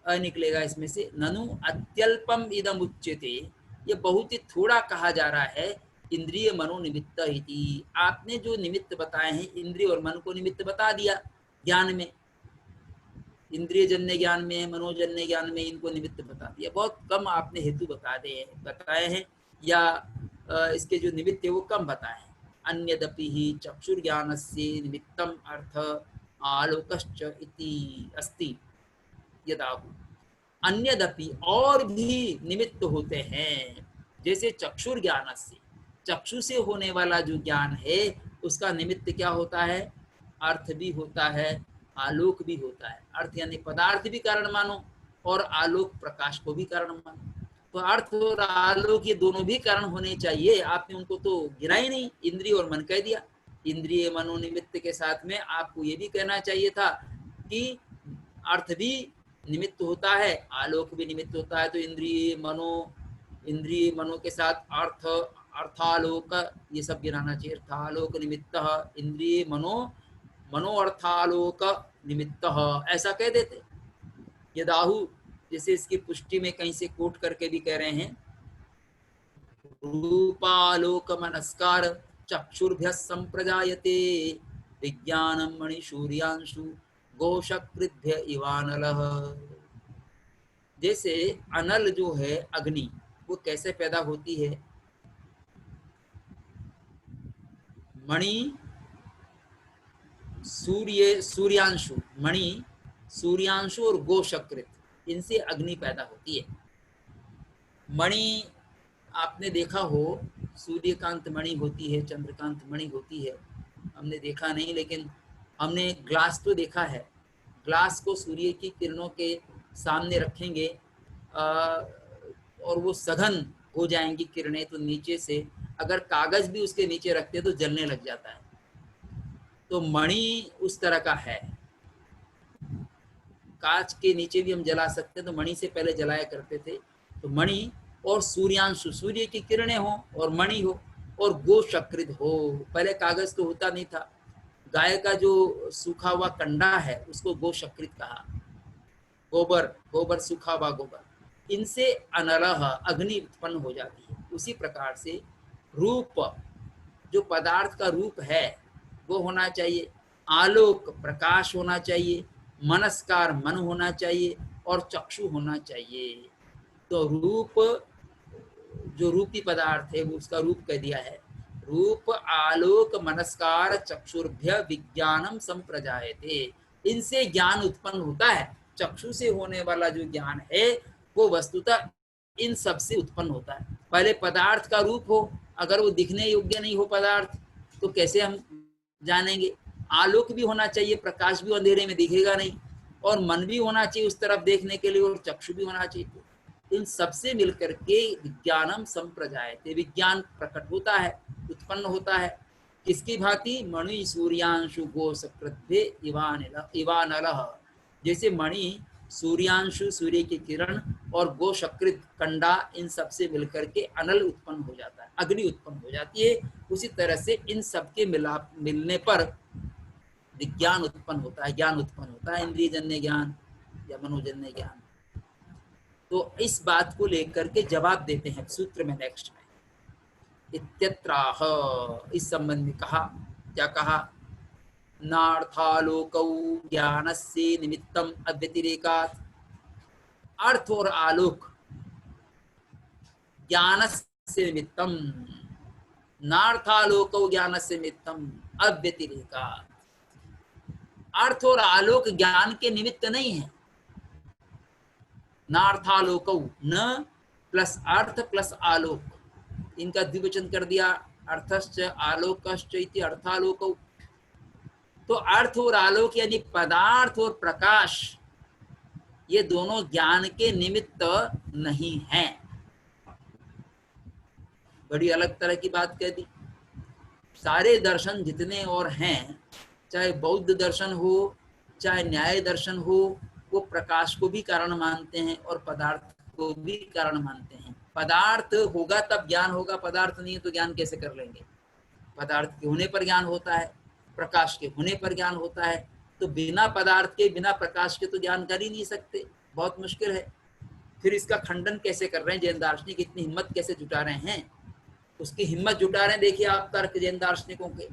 निकलेगा इसमें से, ननु अत्यल्पम इदम उच्यते, ये बहुत ही थोड़ा कहा जा रहा है। इंद्रिय मनोनिमित्त इति, आपने जो निमित्त बताए हैं, इंद्रिय और मन को निमित्त बता दिया ज्ञान में, इंद्रिय जन्य ज्ञान में, मनोजन्य ज्ञान में इनको निमित्त बता दिया। बहुत कम आपने हेतु बताए हैं, या इसके जो निमित्त है वो कम बताए हैं। अन्यदपि ही चक्षुर्ज्ञानस्य निमित्तम अर्थ आलोकश्च इति अस्ति यदाहु। अन्यदपि, और भी निमित्त होते हैं, जैसे चक्षुर्ज्ञानस्य, चक्षु से होने वाला जो ज्ञान है उसका निमित्त क्या होता है? अर्थ भी होता है, आलोक भी होता है। अर्थ यानी पदार्थ भी कारण मानो, और आलोक प्रकाश को भी कारण मानो। तो अर्थ और आलोक ये दोनों भी कारण होने चाहिए, आपने उनको तो गिना ही नहीं, इंद्रिय और मन कह दिया। इंद्रिय मनोनिमित्त के साथ में आपको ये भी कहना चाहिए था कि अर्थ भी निमित्त होता है, आलोक भी निमित्त होता है। तो इंद्रिय मनो के साथ अर्थ, अर्थालोक, ये सब गिनाना चाहिए। अर्थालोक निमित्त इंद्रिय मनो अर्थालोक निमित्त, ऐसा कह देते यदाहु। जैसे इसकी पुष्टि में कहीं से कोट करके भी कह रहे हैं, रूपालोक मनस्कार चक्षुर्भ्य संप्रजायते विज्ञानम मणिसूर्यांशु गोशकृद्भ्य इवानलः। जैसे अनल जो है अग्नि, वो कैसे पैदा होती है? मणि सूर्यांशु, मणि सूर्यांशु और गोशकृत, इनसे अग्नि पैदा होती है। मणि आपने देखा हो, सूर्यकांत मणि होती है, चंद्रकांत मणि होती है, हमने देखा नहीं, लेकिन हमने ग्लास तो देखा है। ग्लास को सूर्य की किरणों के सामने रखेंगे और वो सघन हो जाएंगी किरणें, तो नीचे से अगर कागज भी उसके नीचे रखते तो जलने लग जाता है। तो मणि उस तरह का है। कांच के नीचे भी हम जला सकते हैं, तो मणि से पहले जलाया करते थे। तो मणि और सूर्यांशु, सूर्य की किरणें हो और मणि हो और गोशकृत हो। पहले कागज तो होता नहीं था, गाय का जो सूखा हुआ कंडा है उसको गोशकृत कहा, गोबर, गोबर सूखा हुआ गोबर, इनसे अनलह अग्नि उत्पन्न हो जाती है। उसी प्रकार से रूप, जो पदार्थ का रूप है वो होना चाहिए, आलोक प्रकाश होना चाहिए, मनस्कार मन होना चाहिए, और चक्षु होना चाहिए। तो रूप, जो रूपी पदार्थ है वो उसका रूप कह दिया है, रूप आलोक मनस्कार चक्षुर्भ्य विज्ञानम संप्रजायते, इनसे ज्ञान उत्पन्न होता है। चक्षु से होने वाला जो ज्ञान है वो वस्तुतः इन सब से उत्पन्न होता है। पहले पदार्थ का रूप हो, अगर वो दिखने योग्य नहीं हो पदार्थ तो कैसे हम जानेंगे। आलोक भी होना चाहिए, प्रकाश भी अंधेरे में दिखेगा नहीं, और मन भी होना चाहिए उस तरफ देखने के लिए, और चक्षु भी होना चाहिए। इन सबसे मिलकर के विज्ञानम संप्रजायते, विज्ञान प्रकट होता है, उत्पन्न होता है। किसकी भांति? मणि सूर्यांशु गो सकृद्भे इवानलः, जैसे मणि सूर्यांशु सूर्य की किरण और गो सकृत कंडा, इन सब से मिलकर के अनल उत्पन्न हो जाता है, अग्नि उत्पन्न हो जाती है। उसी तरह से इन सब के मिलने पर विज्ञान उत्पन्न होता है, ज्ञान उत्पन्न होता है, इंद्रियजन्य ज्ञान या मनोजन्य ज्ञान। तो इस बात को लेकर के जवाब देते हैं सूत्र में, नेक्स्ट में इत्यत्राह, इस संबंध में कहा, क्या कहा? नार्थालोकौ ज्ञानस्य निमित्तम अव्यतिरेकात्, अर्थ और आलोक ज्ञानस्य निमित्तम, नार्थालोकौ ज्ञानस्य निमित्तम अव्यतिरेकात्, अर्थ और आलोक ज्ञान के निमित्त नहीं है। नार्थालोकौ, न प्लस अर्थ प्लस आलोक, इनका द्विवचन कर दिया, अर्थश्च आलोकश्च इति अर्थालोकौ। तो अर्थ और आलोक यानी पदार्थ और प्रकाश, ये दोनों ज्ञान के निमित्त नहीं हैं। बड़ी अलग तरह की बात कह दी। सारे दर्शन जितने और हैं, चाहे बौद्ध दर्शन हो चाहे न्याय दर्शन हो, वो प्रकाश को भी कारण मानते हैं और पदार्थ को भी कारण मानते हैं। पदार्थ होगा तब ज्ञान होगा, पदार्थ नहीं है तो ज्ञान कैसे कर लेंगे? पदार्थ के होने पर ज्ञान होता है, प्रकाश के होने पर ज्ञान होता है, तो बिना पदार्थ के बिना प्रकाश के तो ज्ञान कर ही नहीं सकते, बहुत मुश्किल है। फिर इसका खंडन कैसे कर रहे हैं जैन दार्शनिक, इतनी हिम्मत कैसे जुटा रहे हैं? उसकी हिम्मत जुटा रहे हैं, देखिए आप तर्क जैन दार्शनिकों के।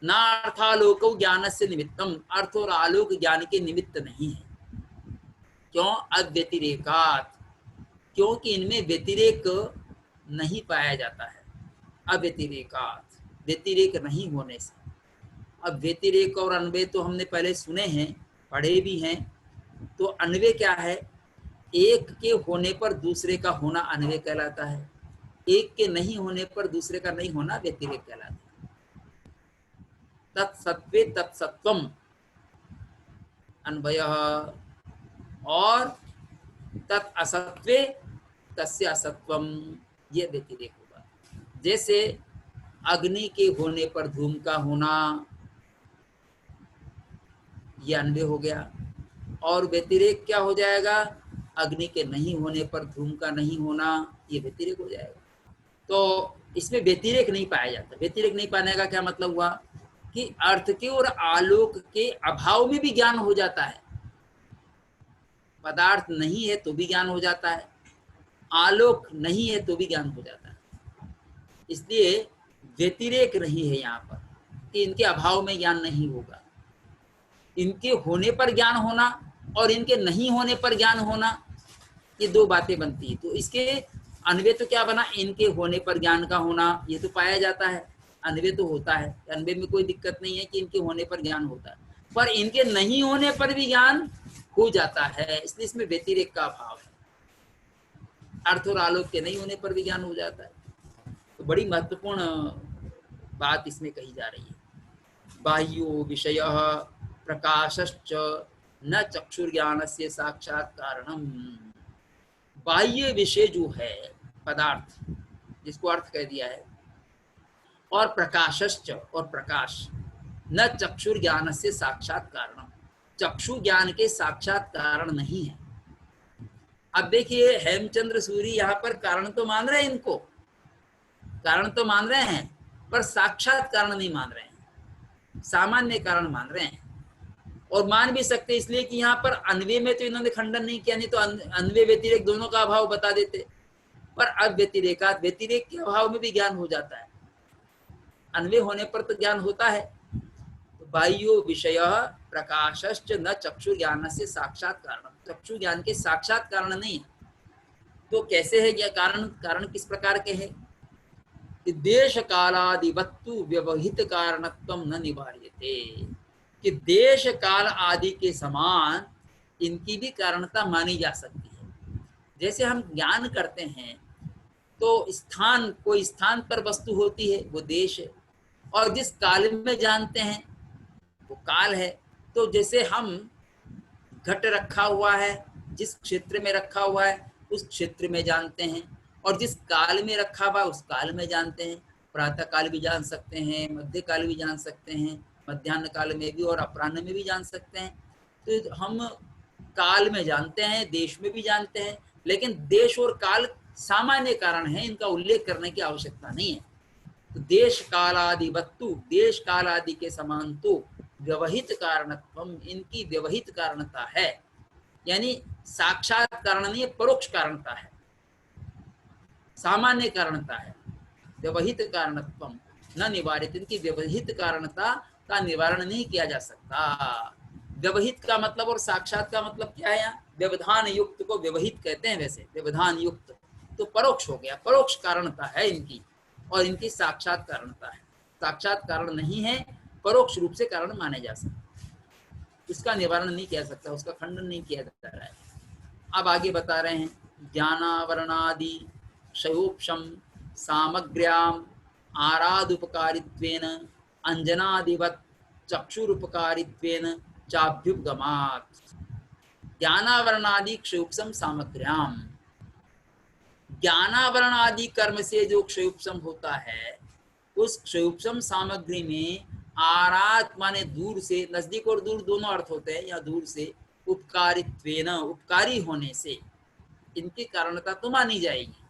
ना अर्थालोको ज्ञान से निमित्तम, अर्थ और आलोक ज्ञान के निमित्त नहीं है। क्यों? अव्यतिरेकात, क्योंकि इनमें व्यतिरेक नहीं पाया जाता है। अव्यतिरेकात, व्यतिरेक नहीं होने से। अब व्यतिरेक और अन्वय तो हमने पहले सुने हैं, पढ़े भी हैं। तो अन्वय क्या है? एक के होने पर दूसरे का होना अन्वय कहलाता है, एक के नहीं होने पर दूसरे का नहीं होना व्यतिरेक कहलाता है। तत्सत्वे तत्सत्वम अन्वयः, और तत् असत्वे तस्य असत्वम, ये व्यतिरेक होगा। जैसे अग्नि के होने पर धूम का होना, ये अन्वय हो गया, और व्यतिरेक क्या हो जाएगा? अग्नि के नहीं होने पर धूम का नहीं होना, ये व्यतिरेक हो जाएगा। तो इसमें व्यतिरेक नहीं पाया जाता। व्यतिरेक नहीं पाने का क्या मतलब हुआ? कि अर्थ के और आलोक के अभाव में भी ज्ञान हो जाता है। पदार्थ नहीं है तो भी ज्ञान हो जाता है, आलोक नहीं है तो भी ज्ञान हो जाता है। इसलिए व्यतिरेक नहीं है यहाँ पर कि इनके अभाव में ज्ञान नहीं होगा। इनके होने पर ज्ञान होना और इनके नहीं होने पर ज्ञान होना, ये दो बातें बनती है। तो इसके अन्वय तो क्या बना? इनके होने पर ज्ञान का होना, ये तो पाया जाता है, अन्वय तो होता है, अन्वय में कोई दिक्कत नहीं है कि इनके होने पर ज्ञान होता है, पर इनके नहीं होने पर भी ज्ञान हो जाता है। इसलिए इसमें व्यतिरेक का अभाव है। अर्थ और आलोक के नहीं होने पर भी ज्ञान हो जाता है। तो बड़ी महत्वपूर्ण बात इसमें कही जा रही है। बाह्यो विषय प्रकाशश्च न चक्षुर्ज्ञानस्य साक्षात कारणम। बाह्य विषय जो है पदार्थ, जिसको अर्थ कह दिया है, और प्रकाशश्च, और प्रकाश, न चक्षुर ज्ञान से साक्षात कारण, चक्षु ज्ञान के साक्षात कारण नहीं है। अब देखिए हेमचंद्र सूरी यहाँ पर कारण तो मान रहे हैं, इनको कारण तो मान रहे हैं, पर साक्षात कारण नहीं मान रहे हैं। सामान्य कारण मान रहे हैं। और मान भी सकते हैं इसलिए कि यहाँ पर अन्वय में तो इन्होंने खंडन नहीं किया, नहीं तो अन्वय व्यतिरेक दोनों का अभाव बता देते। पर अब व्यतिरेकात, व्यतिरेक के अभाव में भी ज्ञान हो जाता है, अन्वय होने पर तो ज्ञान होता है। तो बाह्यो विषय प्रकाशश्च न चक्षु ज्ञान से साक्षात कारण, चक्षु ज्ञान के साक्षात कारण नहीं है। तो कैसे है यह कारण? कारण किस प्रकार के है? देश कालादिवत्तु व्यवहित कारणत्वम न निवार्यते, कि देश काल आदि के समान इनकी भी कारणता मानी जा सकती है। जैसे हम ज्ञान करते हैं तो स्थान, कोई स्थान पर वस्तु होती है वो देश है, और जिस काल में जानते हैं वो काल है। तो जैसे हम घट रखा हुआ है, जिस क्षेत्र में रखा हुआ है उस क्षेत्र में जानते हैं, और जिस काल में रखा हुआ उस काल में जानते हैं। प्रातः काल भी जान सकते हैं, मध्य काल भी जान सकते हैं, मध्याह्न काल में भी और अपराह्न में भी जान सकते हैं। तो हम काल में जानते हैं, देश में भी जानते हैं, लेकिन देश और काल सामान्य कारण है, इनका उल्लेख करने की आवश्यकता नहीं है। तो देश कालादि वस्तु, देश काल आदि के समान तो व्यवहित कारणत्वम, इनकी व्यवहित कारणता है, यानी साक्षात कारण नहीं है, परोक्ष कारणता है, सामान्य कारणता है। व्यवहित कारणत्वम न निवारित, इनकी व्यवहित कारणता का निवारण नहीं किया जा सकता। व्यवहित का मतलब और साक्षात का मतलब क्या है? यहाँ व्यवधान युक्त को व्यवहित कहते हैं। वैसे व्यवधान युक्त तो परोक्ष हो गया, परोक्ष कारणता है इनकी, और इनकी साक्षात कारणता है। साक्षात कारण नहीं है, परोक्ष रूप से कारण माने जा सकते, उसका निवारण नहीं किया सकता, उसका खंडन नहीं किया जा रहा है। अब आगे बता रहे हैं, ज्ञानावरणादि क्षयोक्षम सामग्र्याम आरादुपकारित्वेन अंजनादिवत् चक्षुरुपकारित्वेन चाभ्युपगमात्। ज्ञानावरणादि क्षयोक्षम सामग्र्याम, ज्ञानावरण आदि कर्म से जो क्षयोपशम होता है, उस क्षयोपशम सामग्री में आरात माने दूर से, नजदीक और दूर दोनों अर्थ होते हैं, या दूर से, उपकारित्वेन उपकारी होने से इनकी कारणता तो मानी जाएगी।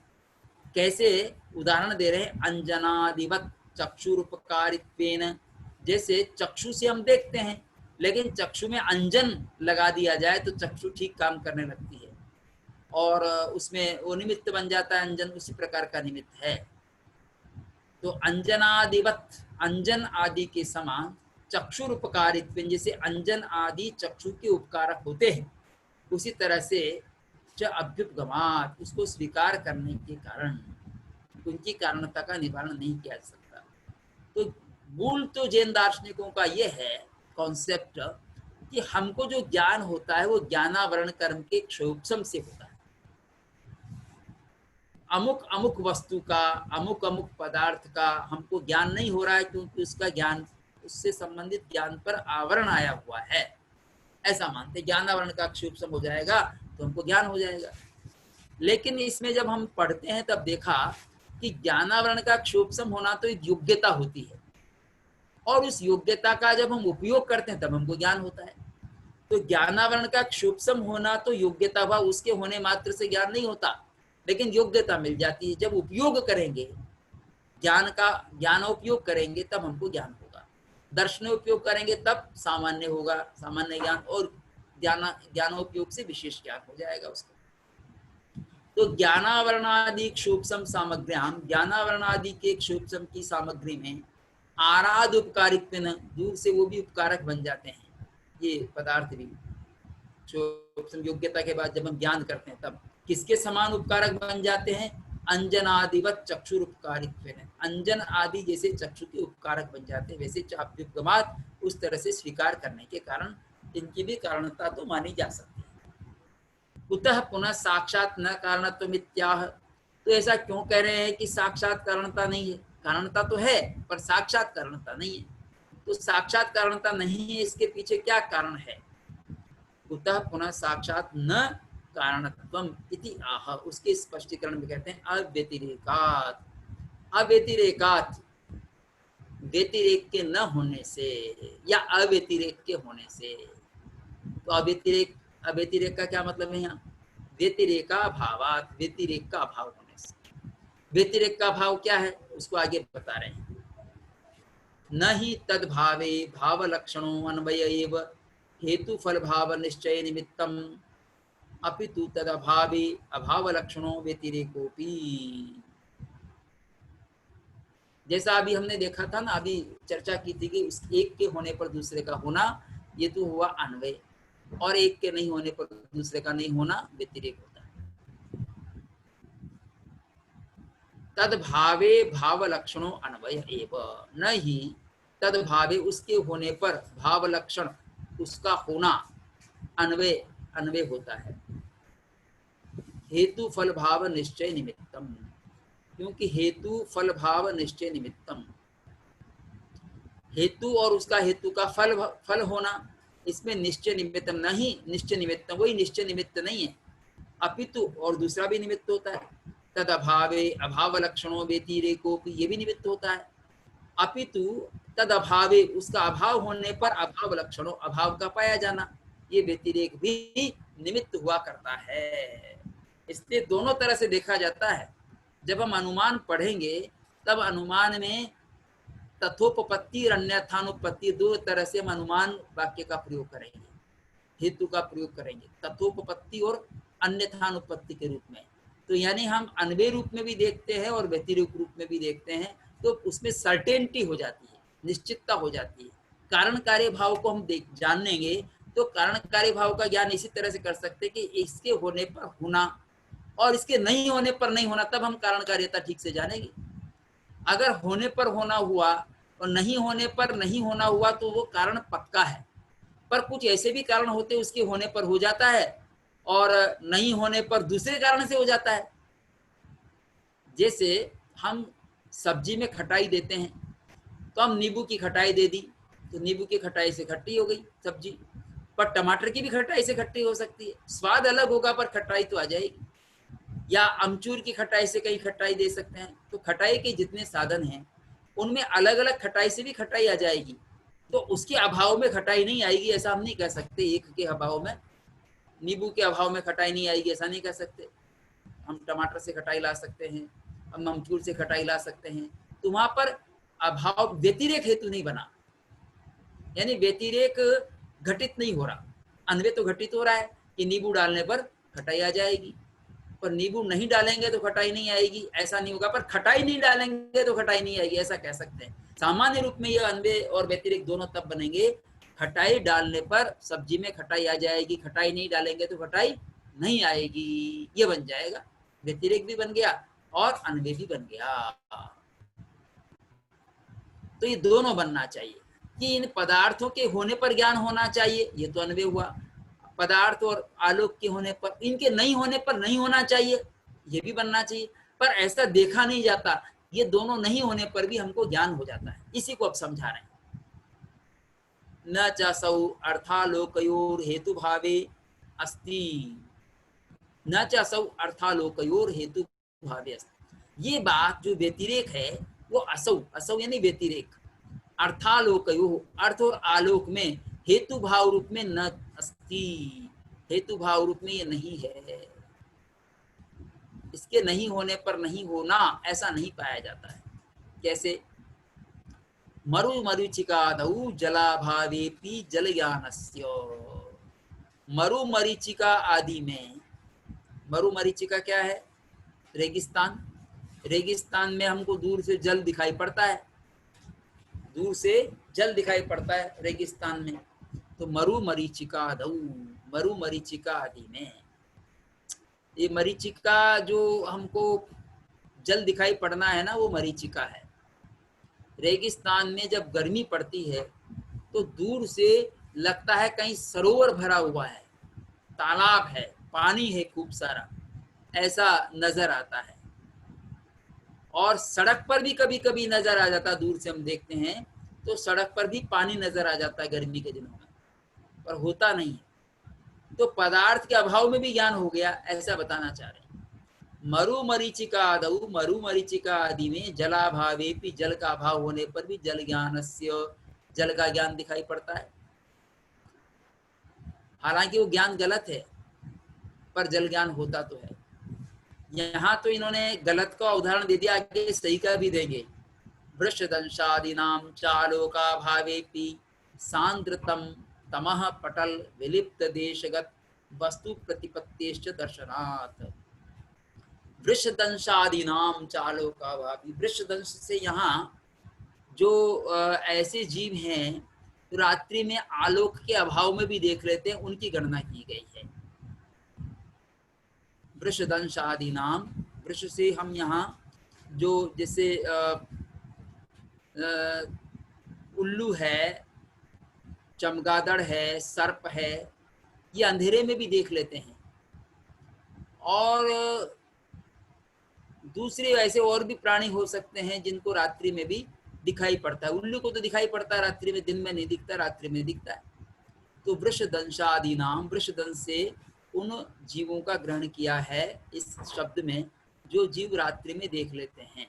कैसे? उदाहरण दे रहे हैं, अंजनादिवत चक्षुरुपकारित्वेन, जैसे चक्षु से हम देखते हैं, लेकिन चक्षु में अंजन लगा दिया जाए तो चक्षु ठीक काम करने लगती है, और उसमें वो निमित्त बन जाता है अंजन, उसी प्रकार का निमित्त है। तो अंजनादिवत, अंजन आदि के समान चक्षुर उपकारित्व, जैसे अंजन आदि चक्षु के उपकारक होते हैं, उसी तरह से च अभ्युपगमात, उसको स्वीकार करने के कारण उनकी कारणता का निवारण नहीं किया जा सकता। तो मूल तो जैन दार्शनिकों का ये है कॉन्सेप्ट कि हमको जो ज्ञान होता है वो ज्ञानावरण कर्म के क्षयोपशम से होता है। अमुक अमुक वस्तु का, अमुक अमुक पदार्थ का हमको ज्ञान नहीं हो रहा है, क्योंकि उसका ज्ञान, उससे संबंधित ज्ञान पर आवरण आया हुआ है, ऐसा मानते। ज्ञानावरण का क्षयोपशम हो जाएगा तो हमको ज्ञान हो जाएगा। लेकिन इसमें जब हम पढ़ते हैं तब देखा कि ज्ञानावरण का क्षयोपशम होना तो एक योग्यता होती है, और उस योग्यता का जब हम उपयोग करते हैं तब हमको ज्ञान होता है। तो ज्ञानावरण का क्षयोपशम होना तो योग्यता हुआ, उसके होने मात्र से ज्ञान नहीं होता, लेकिन योग्यता मिल जाती है। जब उपयोग करेंगे, ज्ञान का ज्ञानोपयोग करेंगे तब हमको ज्ञान होगा, दर्शनोपयोग करेंगे तब सामान्य होगा, सामान्य ज्ञान, और ज्ञानोपयोग से विशेष ज्ञान हो जाएगा उसका। तो ज्ञानावरणादि क्षोपसम सामग्र्याम, ज्ञानावरणादि के क्षोपसम की सामग्री में आराध उपकारित्व, दूर से वो भी उपकारक बन जाते हैं, ये पदार्थ भी क्षोपसम योग्यता के बाद जब हम ज्ञान करते हैं तब किसके समान उपकारक बन जाते हैं? अंजन आदिवत चक्षुर उपकारित्व, अंजन आदि जैसे चक्षु के उपकारक बन जाते हैं, वैसे चाप्युपगमात, उस तरह से स्वीकार करने के कारण इनकी भी कारणता तो मानी जा सकती है। उतः पुनः साक्षात न कारणत्व मित्याह, तो ऐसा क्यों कह रहे हैं कि साक्षात कारणता नहीं है? कारणता तो है पर साक्षात कारणता नहीं है। तो साक्षात कारणता नहीं है, इसके पीछे क्या कारण है? उतः पुनः साक्षात न कारणत्वम इति आह, उसके स्पष्टीकरण में कहते हैं अव्यतिरेकात्, अव्यतिरेकात्, व्यतिरेक के न होने से या अव्यतिरेक के होने से। तो अव्यतिरेक, अव्यतिरेक का क्या मतलब है यहाँ? व्यतिरेका भावात, व्यतिरेक का अभाव होने से। व्यतिरेक का भाव क्या है उसको आगे बता रहे हैं। न ही तद्भावे भाव लक्षणों अन्वय एव हेतु फल भाव निश्चय निमित्तम अपितु तदभावे अभाव लक्षणों व्यतिरेकोपि। जैसा अभी हमने देखा था ना, अभी चर्चा की थी कि उस एक के होने पर दूसरे का होना, ये तो हुआ अन्वय, और एक के नहीं होने पर दूसरे का नहीं होना व्यतिरेक होता है। तद्भावे भाव लक्षणों अन्वय एव, न ही तद्भावे उसके होने पर भाव लक्षण उसका होना अन्वय अन्वय होता है हेतु फल भाव निश्चय निमित्तम, क्योंकि हेतु फल भाव निश्चय निमित्तम, हेतु और उसका हेतु का फल होना, इसमें निश्चय निमित्तम नहीं, निश्चय निमित्तम वही निश्चय निमित्त नहीं है, अपितु और दूसरा भी निमित्त होता है, तद अभावे अभाव लक्षणों व्यतिरेको, ये भी निमित्त होता है, अपितु तद अभावे उसका अभाव होने पर अभाव लक्षणों अभाव का पाया जाना, ये व्यतिरेक भी निमित्त हुआ करता है। इसलिए दोनों तरह से देखा जाता है। जब हम अनुमान पढ़ेंगे तब अनुमान में तथोपपत्ति और अन्यथानुपत्ति दो तरह से हम अनुमान वाक्य का प्रयोग करेंगे, हेतु का प्रयोग करेंगे, तथोपपत्ति और अन्यथानुपत्ति के रूप में। तो यानी हम अन्वय रूप में भी देखते हैं और व्यतिरेक रूप में भी देखते हैं, तो उसमें सर्टेनिटी हो जाती है, निश्चितता हो जाती है। कारण कार्य भाव को हम जान लेंगे तो कारण कार्य भाव का ज्ञान इसी तरह से कर सकते हैं कि इसके होने पर होना और इसके नहीं होने पर नहीं होना, तब हम कारण कार्यता ठीक से जानेंगे। अगर होने पर होना हुआ और नहीं होने पर नहीं होना हुआ तो वो कारण पक्का है, पर कुछ ऐसे भी कारण होते हैं उसके होने पर हो जाता है और नहीं होने पर दूसरे कारण से हो जाता है। जैसे हम सब्जी में खटाई देते हैं तो हम नींबू की खटाई दे दी तो नींबू की खटाई से खट्टी हो गई सब्जी, पर टमाटर की भी खटाई से खट्टी हो सकती है, स्वाद अलग होगा पर खटाई तो आ जाएगी। या अमचूर की खटाई से कई खटाई दे सकते हैं। तो खटाई के जितने साधन हैं उनमें अलग अलग खटाई से भी खटाई आ जाएगी, तो उसके अभाव में खटाई नहीं आएगी ऐसा हम नहीं कह सकते। एक के अभाव में, नींबू के अभाव में खटाई नहीं आएगी ऐसा नहीं कह सकते। हम टमाटर से खटाई ला सकते हैं, हम अमचूर से खटाई ला सकते हैं, तो वहां पर अभाव व्यतिरेक हेतु नहीं बना, यानी व्यतिरेक घटित नहीं हो रहा। अन्वय तो घटित हो रहा है कि नींबू डालने पर खटाई आ जाएगी, पर नींबू नहीं डालेंगे तो खटाई नहीं आएगी ऐसा नहीं होगा, पर खटाई नहीं डालेंगे तो खटाई नहीं आएगी ऐसा कह सकते हैं। सामान्य रूप में यह अन्वय और व्यतिरेक दोनों तब बनेंगे, खटाई डालने पर सब्जी में खटाई आ जाएगी, खटाई नहीं डालेंगे तो खटाई नहीं आएगी, ये बन जाएगा। व्यतिरेक भी बन गया और अन्वय भी बन गया। तो ये दोनों बनना चाहिए कि इन पदार्थों के होने पर ज्ञान होना चाहिए, ये तो अन्वय हुआ। पदार्थ और आलोक के होने पर, इनके नहीं होने पर नहीं होना चाहिए, ये भी बनना चाहिए, पर ऐसा देखा नहीं जाता। ये दोनों नहीं होने पर भी हमको ज्ञान हो जाता है, इसी को अब समझा रहे हैं। न चासौ अर्थालोकयोर हेतु भावे अस्ति, न चासौ अर्थालोकयोर हेतु भावे अस्ति। ये बात जो व्यतिरेक है वो असौ, असौ यानी व्यतिरेक, अर्थालोकयो अर्थ और आलोक में हेतु भाव रूप में न अस्ति, हेतु भाव रूप में ये नहीं है। इसके नहीं होने पर नहीं होना ऐसा नहीं पाया जाता है। कैसे? मरु मरीचिकादौ जलाभावेपि जल ज्ञानस्य, मरु मरीचिका आदि में, मरु मरीचिका क्या है? रेगिस्तान। रेगिस्तान में हमको दूर से जल दिखाई पड़ता है, दूर से जल दिखाई पड़ता है रेगिस्तान में। तो मरु मरीचिका आदौ, मरु मरीचिका आदि में, ये मरीचिका जो हमको जल दिखाई पड़ना है ना वो मरीचिका है। रेगिस्तान में जब गर्मी पड़ती है तो दूर से लगता है कहीं सरोवर भरा हुआ है, तालाब है, पानी है खूब सारा, ऐसा नजर आता है। और सड़क पर भी कभी कभी नजर आ जाता है, दूर से हम देखते हैं तो सड़क पर भी पानी नजर आ जाता है गर्मी के दिनों में, पर होता नहीं है। तो पदार्थ के अभाव में भी ज्ञान हो गया ऐसा बताना चाह रहे हैं। मरु मरीचिका आदौ, मरु मरीचिका आदि में जलाभावे भी, जल का अभाव होने पर भी जल ज्ञानस्य, जल का ज्ञान दिखाई पड़ता है। हालांकि वो ज्ञान गलत है पर जल ज्ञान होता तो है। यहाँ तो इन्होंने गलत का उदाहरण दे दिया, आगे सही का भी देंगे। वृषदंशादीनां चालोका भावेपि सांद्रतम तमः पटल विलिप्त देशगत वस्तु प्रतिपत्तिश्च दर्शनात्। वृषदंशादीनां चालोका भावी, वृषदंश से यहाँ जो ऐसे जीव हैं तो रात्रि में आलोक के अभाव में भी देख लेते हैं, उनकी गणना की गई है। वृषदंश आदि नाम, वृष से हम यहाँ जो जैसे उल्लू है, चमगादड़ है, सर्प है, ये अंधेरे में भी देख लेते हैं। और दूसरे ऐसे और भी प्राणी हो सकते हैं जिनको रात्रि में भी दिखाई पड़ता है। उल्लू को तो दिखाई पड़ता है रात्रि में, दिन में नहीं दिखता, रात्रि में दिखता है। तो वृषदंशादि नाम, वृषदंश से उन जीवों का ग्रहण किया है इस शब्द में जो जीव रात्रि में देख लेते हैं।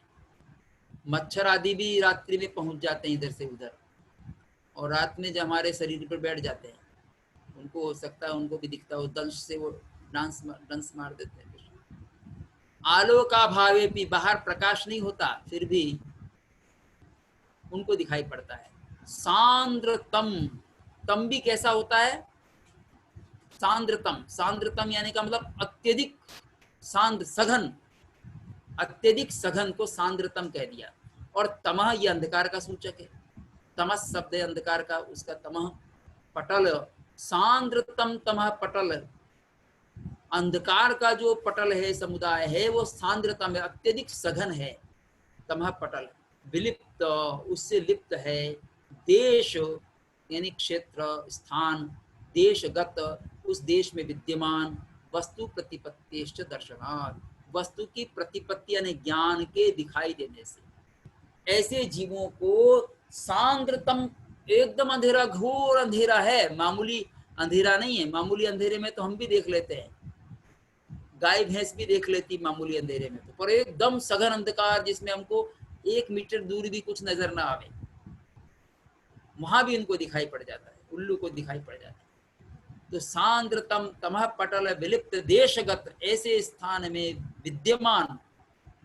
मच्छर आदि भी रात्रि में पहुंच जाते हैं इधर से उधर, और रात में जब हमारे शरीर पर बैठ जाते हैं, उनको हो सकता है उनको भी दिखता हो, दंश से वो डंस मार देते हैं। आलोकाभावे भी, बाहर प्रकाश नहीं होता फिर भी उनको दिखाई पड़ता है। सांद्रतम, तम भी कैसा होता है? सांद्रतम, सांद्रतम यानी का मतलब अत्यधिक सांद्र, सघन, अत्यधिक सघन को सांद्रतम कह दिया। और तमह ये अंधकार का सूचक है, तमस शब्द है अंधकार का, उसका तमह। पटल, सांद्रतम तमह पटल, अंधकार का जो पटल है, समुदाय है, वो सांद्रता में अत्यधिक सघन है, तमह पटल। विलिप्त, उससे लिप्त है। देश यानी क्षेत्र, स्थान, देशगत, उस देश में विद्यमान। वस्तु प्रतिपत्तिश्च दर्शनात्, वस्तु की प्रतिपत्ति यानी ज्ञान के दिखाई देने से। ऐसे जीवों को सांद्रतम, एकदम अंधेरा, घोर अंधेरा है, मामूली अंधेरा नहीं है। मामूली अंधेरे में तो हम भी देख लेते हैं, गाय भैंस भी देख लेती मामूली अंधेरे में, तो पर एकदम सघन अंधकार जिसमें हमको 1 मीटर दूर भी कुछ नजर ना आवे, वहां भी उनको दिखाई पड़ जाता है, उल्लू को दिखाई पड़ जाता है। तो सांद्रतम तमह पटल विलिप्त देशगत, ऐसे स्थान में विद्यमान।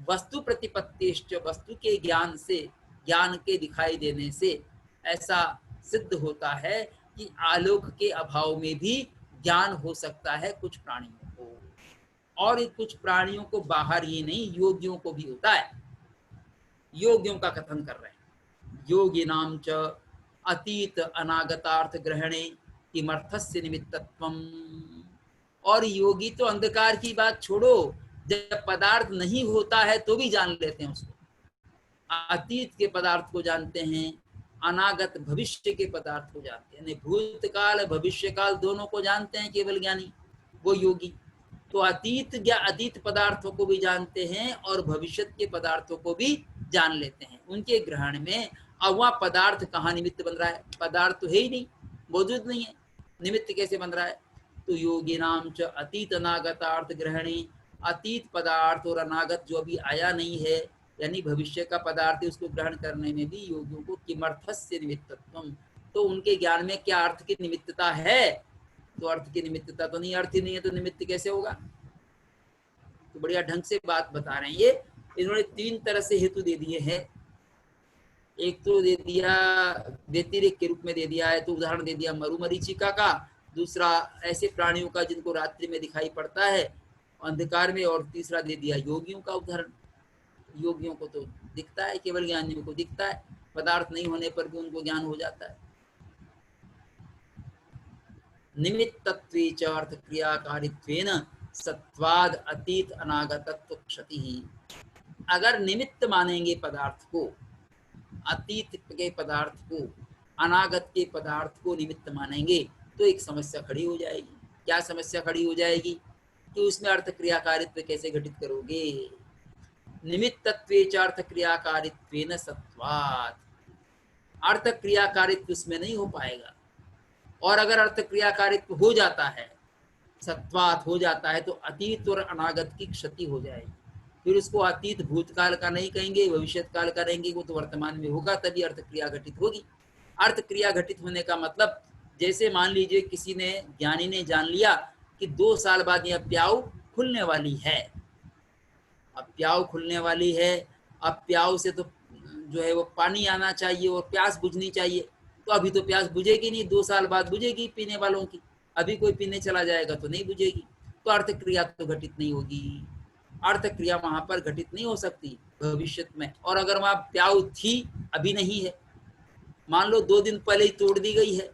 वस्तु प्रतिपत्तिश्च, वस्तु के ज्ञान से, ज्ञान के दिखाई देने से ऐसा सिद्ध होता है कि आलोक के अभाव में भी ज्ञान हो सकता है कुछ प्राणियों को, और कुछ प्राणियों को बाहर ही नहीं, योगियों को भी होता है। योगियों का कथन कर रहे हैं। योगी नाम च अतीत अनागतार्थ ग्रहणे किमर्थस्य निमित्तत्वम। और योगी तो अंधकार की बात छोड़ो, जब पदार्थ नहीं होता है तो भी जान लेते हैं उसको। अतीत के पदार्थ को जानते हैं, अनागत भविष्य के पदार्थ को जानते हैं, भूतकाल भविष्य काल दोनों को जानते हैं केवल ज्ञानी, वो योगी। तो अतीत पदार्थों को भी जानते हैं और भविष्य के पदार्थों को भी जान लेते हैं उनके ग्रहण में। अब वह पदार्थ कहाँ निमित्त बन रहा है? पदार्थ तो है ही नहीं, मौजूद नहीं है, निमित्त कैसे बन रहा है? तो योगी नाम च अतीत अनागतार्थ ग्रहणी, अतीत पदार्थ और अनागत जो अभी आया नहीं है यानी भविष्य का पदार्थ है, उसको ग्रहण करने में भी योगियों को किमर्थस्य निमित्तत्वम, तो उनके ज्ञान में क्या अर्थ की निमित्तता है? तो अर्थ की निमित्तता तो नहीं, अर्थ ही नहीं है तो निमित्त कैसे होगा? तो बढ़िया ढंग से बात बता रहे हैं ये। इन्होंने 3 तरह से हेतु दे दिए हैं। एक तो दे दिया व्यतिरेक के रूप में दे दिया है, तो उदाहरण दे दिया मरुमरीचिका का। दूसरा ऐसे प्राणियों का जिनको रात्रि में दिखाई पड़ता है अंधकार में, और तीसरा दे दिया योगियों का उदाहरण। योगियों को तो दिखता है, केवल ज्ञानियों को दिखता है, पदार्थ नहीं होने पर भी उनको ज्ञान हो जाता है। निमित्तत्वे च अर्थ क्रियाकारित्वेन सत्वाद अतीत अनागतत्व क्षति ही। अगर निमित्त मानेंगे पदार्थ को, अतीत के पदार्थ को, अनागत के पदार्थ को निमित्त मानेंगे तो एक समस्या खड़ी हो जाएगी। क्या समस्या खड़ी हो जाएगी? कि उसमें अर्थ क्रियाकारित्व कैसे घटित करोगे? निमित्तत्वे च अर्थ क्रियाकारित्वेन सत्वाद, अर्थ क्रियाकारित्व उसमें नहीं हो पाएगा। और अगर अर्थ क्रियाकारित्व हो जाता है, सत्वात हो जाता है, तो अतीत और अनागत की क्षति हो जाएगी। फिर उसको अतीत भूतकाल का नहीं कहेंगे, भविष्य काल करेंगे, वो तो वर्तमान में होगा, तभी अर्थ क्रिया घटित होगी। अर्थ क्रिया घटित होने का मतलब, जैसे मान लीजिए किसी ने, ज्ञानी ने जान लिया कि 2 साल बाद यह प्याऊ खुलने वाली है। अब प्याऊ खुलने वाली है, अब प्याऊ से तो जो है वो पानी आना चाहिए और प्यास बुझनी चाहिए, तो अभी तो प्यास बुझेगी नहीं, 2 साल बाद बुझेगी पीने वालों की। अभी कोई पीने चला जाएगा तो नहीं बुझेगी, तो अर्थ क्रिया तो घटित नहीं होगी। अर्थ क्रिया वहां पर घटित नहीं हो सकती भविष्य में। और अगर वहां प्याऊ थी, अभी नहीं है, मान लो 2 दिन पहले ही तोड़ दी गई है,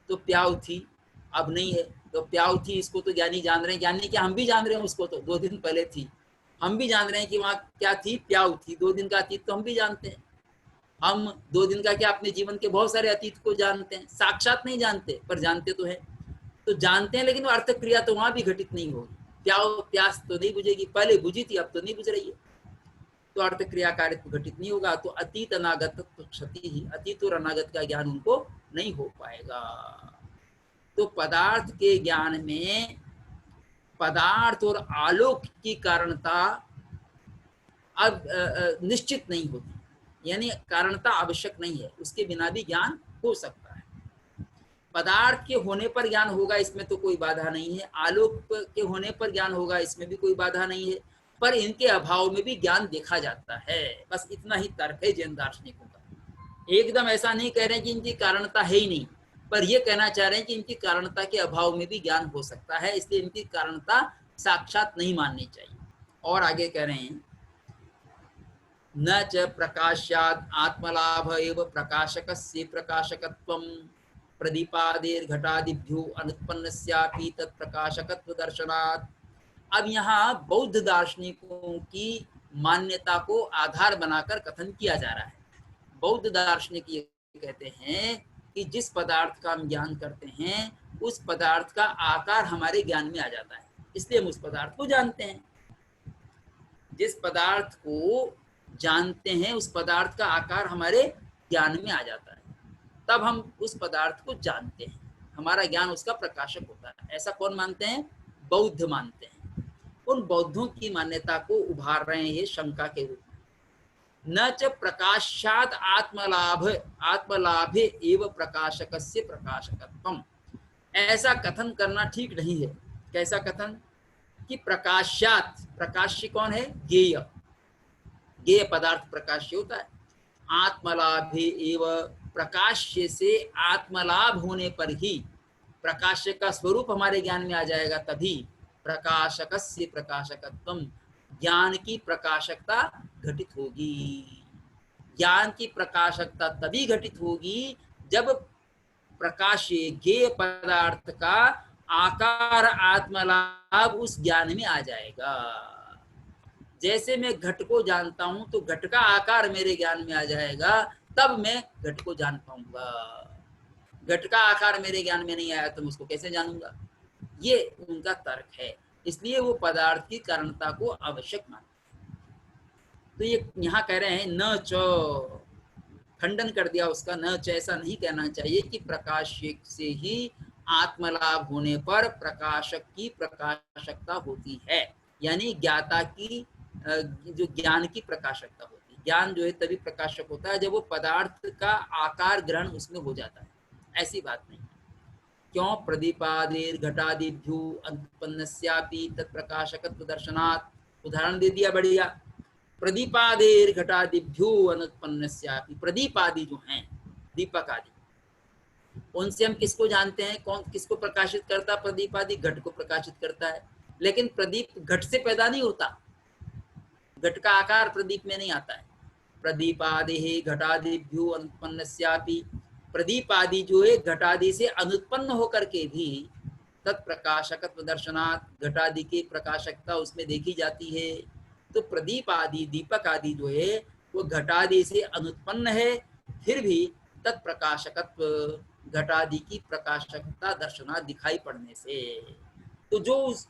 तो प्याऊ थी अब नहीं है, तो प्याऊ थी इसको तो ज्ञानी जान रहे हैं। ज्ञानी क्या, हम भी जान रहे हैं उसको, तो 2 दिन पहले थी, हम भी जान रहे हैं कि वहां क्या थी, प्याऊ थी। 2 दिन का अतीत तो हम भी जानते हैं। हम 2 दिन का क्या, अपने जीवन के बहुत सारे अतीत को जानते हैं, साक्षात नहीं जानते पर जानते तो है। तो जानते हैं, लेकिन अर्थ क्रिया तो वहां भी घटित नहीं होगी। प्यास तो नहीं बुझेगी, पहले बुझी थी अब तो नहीं बुझ रही है, तो अर्थ क्रिया कार्य तो घटित नहीं होगा। तो अतीत अनागत तो क्षति ही, अतीत और अनागत का ज्ञान उनको नहीं हो पाएगा। तो पदार्थ के ज्ञान में पदार्थ और आलोक की कारणता अब निश्चित नहीं होती, यानी कारणता आवश्यक नहीं है, उसके बिना भी ज्ञान हो सकता है। पदार्थ के होने पर ज्ञान होगा, इसमें तो कोई बाधा नहीं है। आलोक के होने पर ज्ञान होगा, इसमें भी कोई बाधा नहीं है। पर इनके अभाव में भी ज्ञान देखा जाता है, बस इतना ही तर्क है जैन दार्शनिकों का। एकदम ऐसा नहीं कह रहे हैं कि इनकी कारणता है ही नहीं, पर यह कहना चाह रहे हैं कि इनकी कारणता के अभाव में भी ज्ञान हो सकता है, इसलिए इनकी कारणता साक्षात नहीं माननी चाहिए। और आगे कह रहे हैं, न च प्रकाशाद आत्मलाभ एव प्रकाशकस्य प्रकाशकत्वं प्रदीपादिर्घटादिभ्यो अनुत्पन्नस्यापि तत्प्रकाशकत्व दर्शनात्। अब यहाँ बौद्ध दार्शनिकों की मान्यता को आधार बनाकर कथन किया जा रहा है। बौद्ध दार्शनिक ये कहते हैं कि जिस पदार्थ का हम ज्ञान करते हैं, उस पदार्थ का आकार हमारे ज्ञान में आ जाता है, इसलिए हम उस पदार्थ को जानते हैं। जिस पदार्थ को जानते हैं, उस पदार्थ का आकार हमारे ज्ञान में आ जाता है, तब हम उस पदार्थ को जानते हैं, हमारा ज्ञान उसका प्रकाशक होता है। ऐसा कौन मानते हैं? बौद्ध मानते हैं। उन बौद्धों की मान्यता को उभार रहे हैं ये शंका के रूप में। न च प्रकाशात आत्मलाभ आत्मलाभे एव प्रकाशकस्य प्रकाशकत्वम। ऐसा कथन करना ठीक नहीं है। कैसा कथन? कि प्रकाशात, प्रकाश्य कौन है? गेय, गेय पदार्थ प्रकाश्य होता है। आत्मलाभे एव, प्रकाश्य से आत्मलाभ होने पर ही प्रकाश्य का स्वरूप हमारे ज्ञान में आ जाएगा, तभी प्रकाशकस्य प्रकाशकत्वम, ज्ञान की प्रकाशकता घटित होगी। ज्ञान की प्रकाशकता तभी घटित होगी जब प्रकाश्य गेय पदार्थ का आकार आत्मलाभ उस ज्ञान में आ जाएगा। जैसे मैं घट को जानता हूं, तो घट का आकार मेरे ज्ञान में आ जाएगा, तब मैं घट को जान पाऊंगा। घट का आकार मेरे ज्ञान में नहीं आया तो मैं उसको कैसे जानूंगा? ये उनका तर्क है। इसलिए वो पदार्थ की कारणता को आवश्यक मानते हैं। तो ये यहाँ कह रहे हैं न च, खंडन कर दिया उसका। न च, ऐसा नहीं कहना चाहिए कि प्रकाश से ही आत्मलाभ होने पर प्रकाशक की प्रकाशकता होती है, यानी ज्ञाता की जो ज्ञान की प्रकाशकता होती है। ज्ञान जो है तभी प्रकाशक होता है जब वो पदार्थ का आकार ग्रहण उसमें हो जाता है, ऐसी बात नहीं। क्यों? प्रदीपादिर घटादिभ्यो अनुत्पन्नस्यापि तत्प्रकाशकत्व दर्शनात्। उदाहरण दे दिया बढ़िया। प्रदीपादिर घटादिभ्यो अनुत्पन्नस्यापि, प्रदीप आदि जो हैं, दीपक आदि, उनसे हम किसको जानते हैं? कौन किसको प्रकाशित करता? प्रदीप आदि घट को प्रकाशित करता है। लेकिन प्रदीप घट से पैदा नहीं होता, घट का आकार प्रदीप में नहीं आता है। प्रदीपादि घटादिभ्यो अनुत्पन्नस्यापि, प्रदीप आदि जो है घटादि से अनुत्पन्न होकर के भी तत्प्रकाशकत्व दर्शनात्, घटादि की प्रकाशकता उसमें देखी जाती है। तो प्रदीप आदि, दीपक आदि जो है वो घटादि से अनुत्पन्न है, फिर भी तत्प्रकाशकत्व, घटादि की प्रकाशकता दर्शनात्, दिखाई पड़ने से। तो जो उस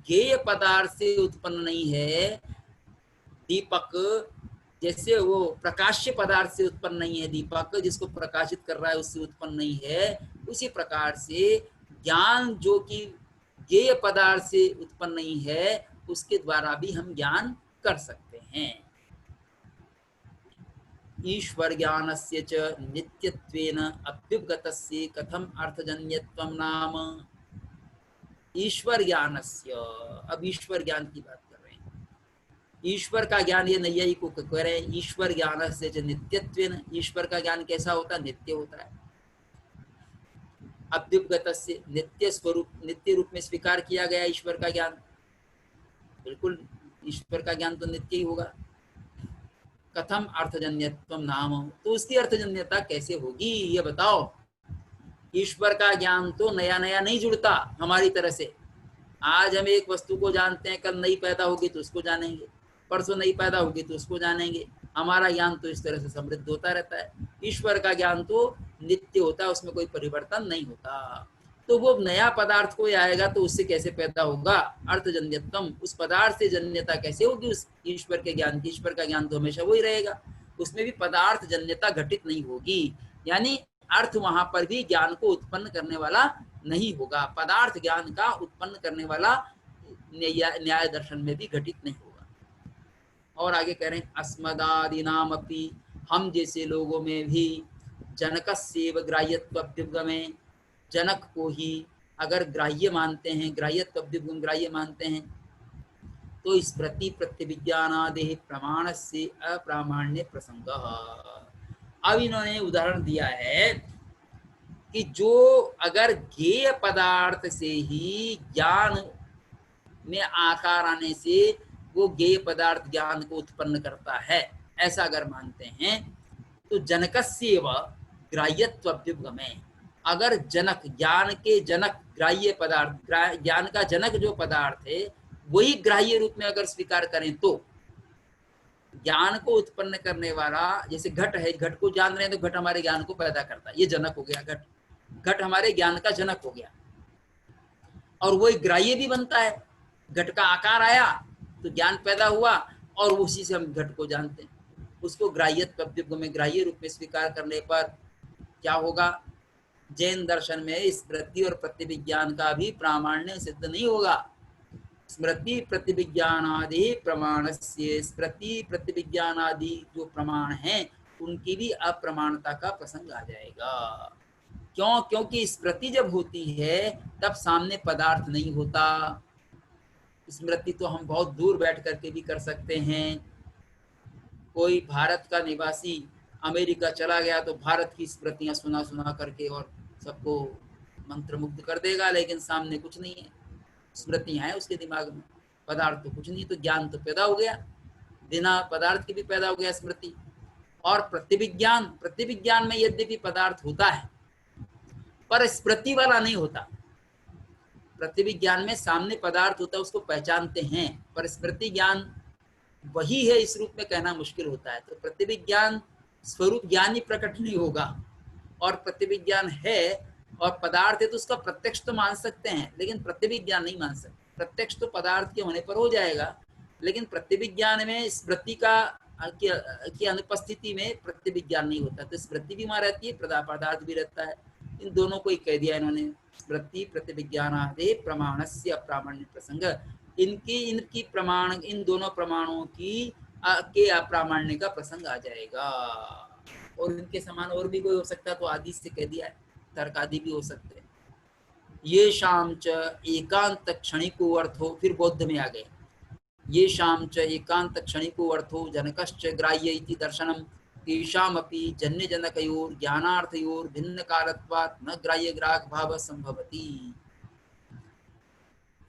ज्ञेय पदार्थ से उत्पन्न नहीं है, दीपक जैसे वो प्रकाश्य पदार्थ से उत्पन्न नहीं है, दीपक जिसको प्रकाशित कर रहा है उससे उत्पन्न नहीं है, उसी प्रकार से ज्ञान जो कि ज्ञेय पदार्थ से उत्पन्न नहीं है, उसके द्वारा भी हम ज्ञान कर सकते हैं। ईश्वर ज्ञानस्य च नित्यत्वेन अभ्युपगतस्य कथम अर्थजन्यत्वं नाम। ईश्वर ज्ञानस्य, अब ईश्वर ज्ञान की बात कर रहे हैं। ईश्वर का ज्ञान, ये नैयायिक को कह रहे हैं, ईश्वर ज्ञान से च नित्यत्वेन, ईश्वर का ज्ञान कैसा होता है? नित्य होता है। अभ्युपगत से, नित्य स्वरूप, नित्य रूप में स्वीकार किया गया ईश्वर का ज्ञान, बिल्कुल ईश्वर का ज्ञान तो नित्य ही होगा। कथम अर्थजन्यत्वम नाम, तो उसकी अर्थजन्यता कैसे होगी ये बताओ। ईश्वर का ज्ञान तो नया नया नहीं जुड़ता हमारी तरह से। आज हम एक वस्तु को जानते हैं, कल नई पैदा होगी तो उसको जानेंगे, परसों नई पैदा होगी तो उसको जानेंगे। हमारा ज्ञान तो इस तरह से समृद्ध होता रहता है। ईश्वर का ज्ञान तो नित्य होता है, उसमें कोई परिवर्तन नहीं होता। तो वो नया पदार्थ कोई आएगा तो उससे कैसे पैदा होगा? अर्थजन्यत्वम, उस पदार्थ से जन्यता कैसे होगी उस ईश्वर के ज्ञान की? ईश्वर का ज्ञान तो हमेशा वही रहेगा, उसमें भी पदार्थ जन्यता घटित नहीं होगी। यानी अर्थ वहां पर भी ज्ञान को उत्पन्न करने वाला नहीं होगा, पदार्थ ज्ञान का उत्पन्न करने वाला न्याय दर्शन में भी घटित नहीं होगा। और आगे कह रहे हैं अस्मदादीनाम अपि, हम जैसे लोगों में भी जनकस्यैव ग्राह्यत्वभ्युपगमे, जनक को ही अगर ग्राह्य मानते हैं, ग्राह्यत्वभ्युपगम ग्राह्य मानते हैं, तो स्मृति प्रत्यभिज्ञानादेः प्रमाण से अप्रामाण्य प्रसंग। अब इन्होंने उदाहरण दिया है कि जो अगर ज्ञेय पदार्थ से ही ज्ञान में आकार आने से वो ज्ञेय पदार्थ ज्ञान को उत्पन्न करता है, ऐसा अगर मानते हैं, तो जनकस्यैव ग्राह्यत्वभ्युपगमे, अगर जनक, ज्ञान के जनक, ग्राह्य पदार्थ, ज्ञान का जनक जो पदार्थ है वही ग्राह्य रूप में अगर स्वीकार करें, तो ज्ञान को उत्पन्न करने वाला, जैसे घट है, घट को जान रहे हैं तो घट हमारे ज्ञान को पैदा करता है, ये जनक हो गया घट, घट हमारे ज्ञान का जनक हो गया। और वही ग्राह्य भी बनता है, घट का आकार आया तो ज्ञान पैदा हुआ और उसी से हम घट को जानते हैं। उसको ग्राह्यत्व में, ग्राह्य रूप में स्वीकार करने पर क्या होगा? जैन दर्शन में स्मृति और प्रतिविज्ञान का भी प्रामाण्य सिद्ध नहीं होगा। स्मृति प्रतिविज्ञानादि प्रमाण से, स्मृति प्रतिविज्ञानादि जो प्रमाण हैं उनकी भी अप्रमाणता का प्रसंग आ जाएगा। क्यों? क्योंकि स्मृति जब होती है तब सामने पदार्थ नहीं होता। स्मृति तो हम बहुत दूर बैठ करके भी कर सकते हैं। कोई भारत का निवासी अमेरिका चला गया तो भारत की स्मृतियां सुना सुना करके और सबको मंत्रमुग्ध कर देगा, लेकिन सामने कुछ नहीं है, स्मृतियां हैं उसके दिमाग में, पदार्थ तो कुछ नहीं। तो ज्ञान तो पैदा हो गया, बिना पदार्थ के भी पैदा हो गया स्मृति। और प्रतिविज्ञान, प्रतिविज्ञान में यद्यपि पदार्थ होता है पर स्मृति वाला नहीं होता। प्रतिविज्ञान में सामने पदार्थ होता है, उसको पहचानते हैं, पर स्मृति ज्ञान वही है इस रूप में कहना मुश्किल होता है। तो प्रतिविज्ञान स्वरूप ज्ञान ही प्रकट नहीं होगा, और प्रतिविज्ञान है और पदार्थ है तो उसका प्रत्यक्ष तो मान सकते हैं, लेकिन प्रतिविज्ञान नहीं मान सकते। प्रत्यक्ष तो पदार्थ के होने पर हो जाएगा, लेकिन प्रतिविज्ञान में स्मृति की अनुपस्थिति में प्रतिविज्ञान नहीं होता। तो स्मृति भी वहां रहती है, पदार्थ भी रहता है। इन दोनों को ही कह दिया इन्होंने, स्मृति प्रतिविज्ञानादि प्रमाणस्य अप्रामाण्य प्रसंग। इनकी प्रमाण, इन दोनों प्रमाणों की के अप्रामाण्य का प्रसंग आ जाएगा। और इनके समान और भी कोई हो सकता है तो आदि से कह दिया है, तर्क आदि भी हो सकते हैं। ये शाम च एकांत क्षणिको अर्थो, फिर बौद्ध में आ गए। ये शाम च एकांत क्षणिको अर्थो जनकश्च ग्राह्य इति दर्शनम तेषामपि जन्य जनकयोर ज्ञानार्थयोर भिन्न कालत्वात् न ग्राह्य ग्राहक भाव संभवति।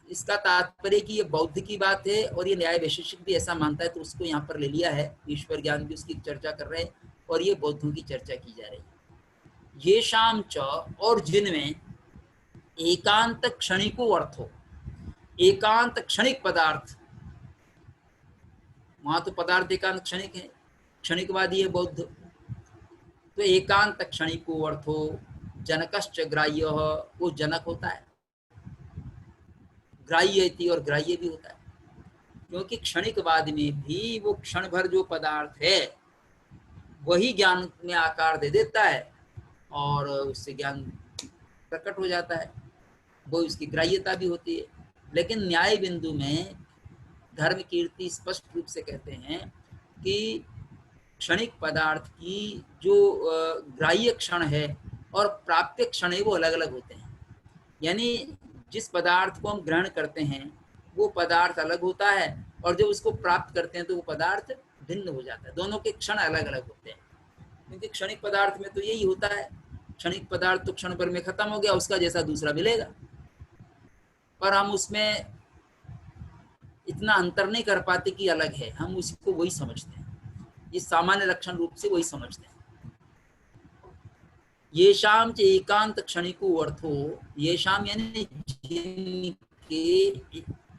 इसका तात्पर्य कि ये बौद्ध की बात है और ये न्याय वैशेषिक भी ऐसा मानता है, तो उसको यहाँ पर ले लिया है। ईश्वर ज्ञान की उसकी चर्चा कर रहे हैं और ये बौद्धों की चर्चा की जा रही है। ये शाम च, और जिनमें एकांत क्षणिको अर्थो, एकांत क्षणिक पदार्थ, वहां तो पदार्थ एकांत क्षणिक है, क्षणिकवादी है बौद्ध। तो एकांत क्षणिको अर्थो जनकश्च ग्राह्य, वो जनक होता है, ग्राह्य इति, और ग्राह्य भी होता है, क्योंकि क्षणिकवाद में भी वो क्षण भर जो पदार्थ है वही ज्ञान में आकार दे देता है और उससे ज्ञान प्रकट हो जाता है, वो उसकी ग्राह्यता भी होती है। लेकिन न्याय बिंदु में धर्म कीर्ति स्पष्ट रूप से कहते हैं कि क्षणिक पदार्थ की जो ग्राह्य क्षण है और प्राप्य क्षण है वो अलग अलग होते हैं। यानी जिस पदार्थ को हम ग्रहण करते हैं वो पदार्थ अलग होता है और जब उसको प्राप्त करते हैं तो वो पदार्थ भिन्न हो जाता है। दोनों के क्षण अलग अलग होते हैं, क्योंकि क्षणिक पदार्थ में तो यही होता है, क्षणिक पदार्थ तो क्षण भर में खत्म हो गया, उसका जैसा दूसरा मिलेगा, पर हम उसमें इतना अंतर नहीं कर पाते कि अलग है, हम उसको वही समझते हैं, ये सामान्य लक्षण रूप से वही समझते हैं। येषाम च एकांत क्षणिको अर्थो, येषाम यानी जिनके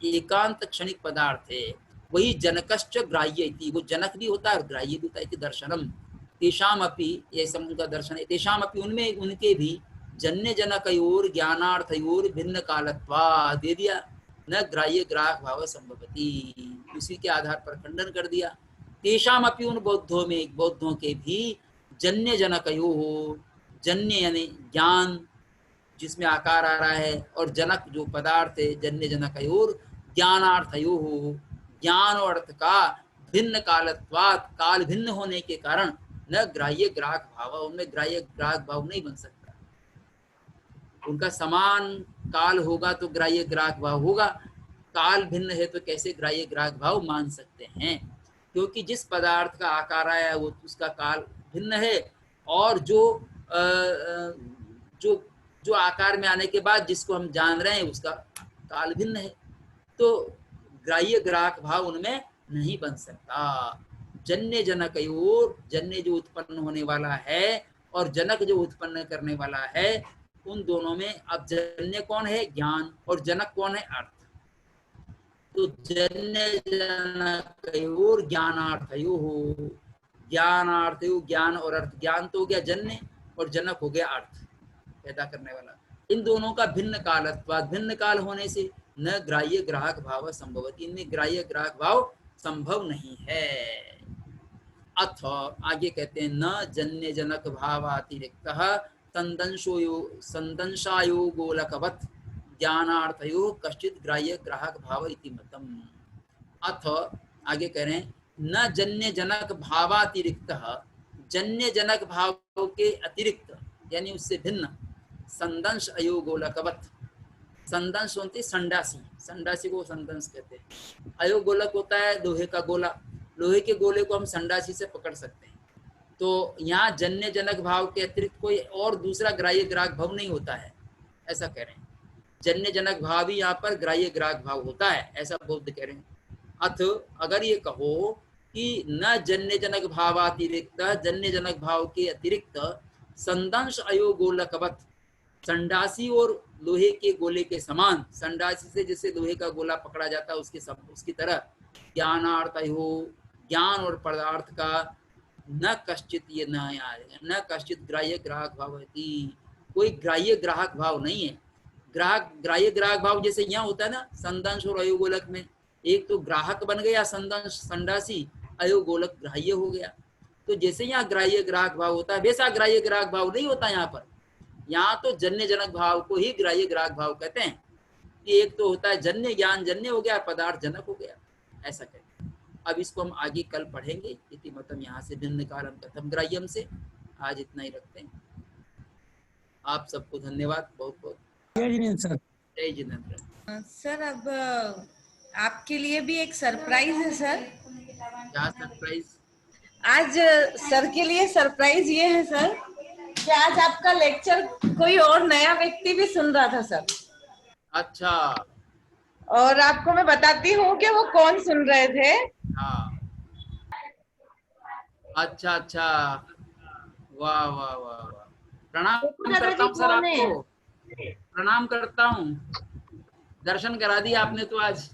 एकांत क्षणिक पदार्थ है, वही जनकश्च ग्राह्य इति, वो जनक भी होता है और ग्राह्य भी होता है, दर्शनम तेषाम अपि, ये उनका दर्शन है, तेषाम अपि उनमें उनके भी जन्य जनकयोर ज्ञानार्थयोर भिन्न कालत्वा दे दिया, न ग्राह्य ग्राहक भाव संभवती, उसी के आधार पर खंडन कर दिया। तेषाम अपि उन बौद्धों में, बौद्धों के भी जन्य जनकयो, जन्य यानी ज्ञान जिसमें आकार आ रहा है, और जनक जो पदार्थ है, जन्य जनकयोर ज्ञानार्थयो, ज्ञान और अर्थ का भिन्न कालत्वात्, काल भिन्न होने के कारण न ग्राह्य ग्राहक भाव, उनमें ग्राह्य ग्राहक भाव नहीं बन सकता। उनका समान काल होगा तो ग्राह्य ग्राहक भाव होगा, काल भिन्न है तो कैसे ग्राह्य ग्राहक भाव मान सकते हैं, क्योंकि जिस पदार्थ का आकार आया वो उसका काल भिन्न है, और जो जो आकार में आने के बाद जिसको हम जान रहे हैं उसका काल भिन्न है, तो ग्राह्य ग्राहक भाव उनमें नहीं बन सकता। जन्य जनकयोर, जन्य जो उत्पन्न होने वाला है और जनक जो उत्पन्न करने वाला है, उन दोनों में अब जन्य कौन है? ज्ञान, और जनक कौन है? अर्थ। तो जन्य जनकयोर ज्ञानार्थयो, ज्ञानार्थयो ज्ञान और अर्थ, ज्ञान तो हो गया जन्य और जनक हो गया अर्थ पैदा करने वाला, इन दोनों का भिन्न कालत्वाद, भिन्न काल होने से न ग्राह्य ग्राहक भाव संभवती, इनमें ग्राह्य ग्राहक भाव संभव नहीं है। अथ आगे कहते हैं न जन्य जनक भावातिरिक्त संदंशायो गोलकवत ज्ञानार्थयो कश्चित ग्राह्य ग्राहक भाव इति मतम। अथ आगे कह रहे हैं न जन्य जनक भावातिरिक्त, जन्य जनक भाव के अतिरिक्त यानी उससे भिन्न, संदंश अयो गोलकवत, संदंश होती संडासी, संडासी को संदंश कहते हैं। अयो गोलक होता है लोहे का गोला, लोहे के गोले को हम संडासी से पकड़ सकते हैं। तो यहाँ जन्य जनक भाव के अतिरिक्त कोई और दूसरा ग्राह्य ग्राहक भाव नहीं होता है, ऐसा कह रहे हैं। जन्य जनक भाव ही यहाँ पर ग्राह्य ग्राहक भाव होता है, ऐसा बौद्ध कह रहे हैं। अथ अगर ये कहो कि न जन्य जनक भावातिरिक्त, जन्य जनक भाव के अतिरिक्त संदंश अयो गोलकवत, संडासी और लोहे के गोले के समान, संडासी से जैसे लोहे का गोला पकड़ा जाता है उसकी तरह ज्ञानार्थ हो, ज्ञान और पदार्थ का न कश्चित, ये न आएगा, न कश्चित ग्राह्य ग्राहक भाव है, कोई ग्राह्य ग्राहक भाव नहीं है। ग्राह्य ग्राहक भाव जैसे यहाँ होता है ना संदंश और अयोगोलक में, एक तो ग्राहक बन गया संदंश संडासी, अयोगोलक ग्राह्य हो गया। तो जैसे यहाँ ग्राह्य ग्राहक भाव होता है वैसा ग्राह्य ग्राहक भाव नहीं होता यहाँ पर। यहाँ तो जन्य जनक भाव को ही ग्राह्य ग्राहक भाव कहते हैं कि एक तो होता है जन्य, ज्ञान जन्य हो गया, पदार्थ जनक हो गया, ऐसा कहते हैं। अब इसको हम आगे कल पढ़ेंगे। इति मतम यहाँ से भिन्न कालम कथम ग्राह्यम से आज इतना ही रखते हैं। आप सबको धन्यवाद बहुत बहुत। जय जिनेंद्र सर। जय जिनेंद्र सर। अब आपके लिए भी एक सरप्राइज है सर। क्या सरप्राइज? आज सर के लिए सरप्राइज ये है सर कि आज आपका लेक्चर कोई और नया व्यक्ति भी सुन रहा था सर। अच्छा, और आपको मैं बताती हूँ कि वो कौन सुन रहे थे। हाँ, अच्छा अच्छा, वाह वाह वाह वाह, प्रणाम करता हूँ सर आपको, प्रणाम करता हूँ। दर्शन करा दिया आपने तो आज,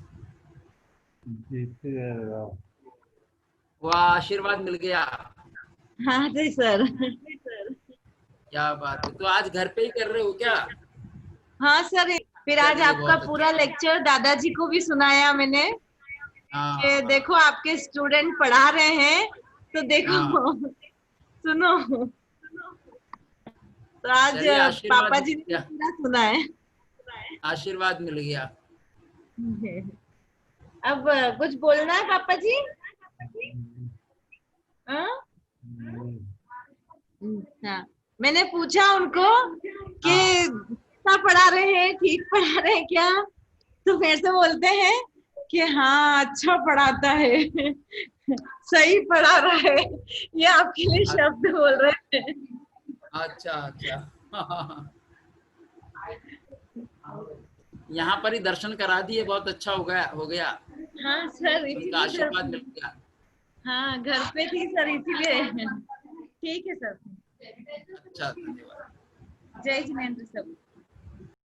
वाह, आशीर्वाद मिल गया। हाँ जी सर। क्या बात है, तो आज घर पे ही कर रहे हो क्या? हाँ सर, फिर आज आपका पूरा लेक्चर दादाजी को भी सुनाया मैंने कि देखो आपके स्टूडेंट पढ़ा रहे हैं तो देखो सुनो। तो आज पापा जी ने पूरा सुना है, आशीर्वाद मिल गया। अब कुछ बोलना है पापा जी? हाँ, मैंने पूछा उनको कि पढ़ा रहे हैं, ठीक पढ़ा रहे हैं क्या? तो फिर से बोलते हैं कि हाँ अच्छा पढ़ाता है, सही पढ़ा रहा है, ये आपके लिए शब्द बोल रहे हैं। अच्छा अच्छा। यहाँ पर ही दर्शन करा दिए, बहुत अच्छा हो गया। हाँ सर, उनका इसीलिए घर, आशीर्वाद मिल गया। हाँ घर पे थी सर, इसीलिए। ठीक है सर। अच्छा, धन्यवाद। जय जिनेन्द्र सर।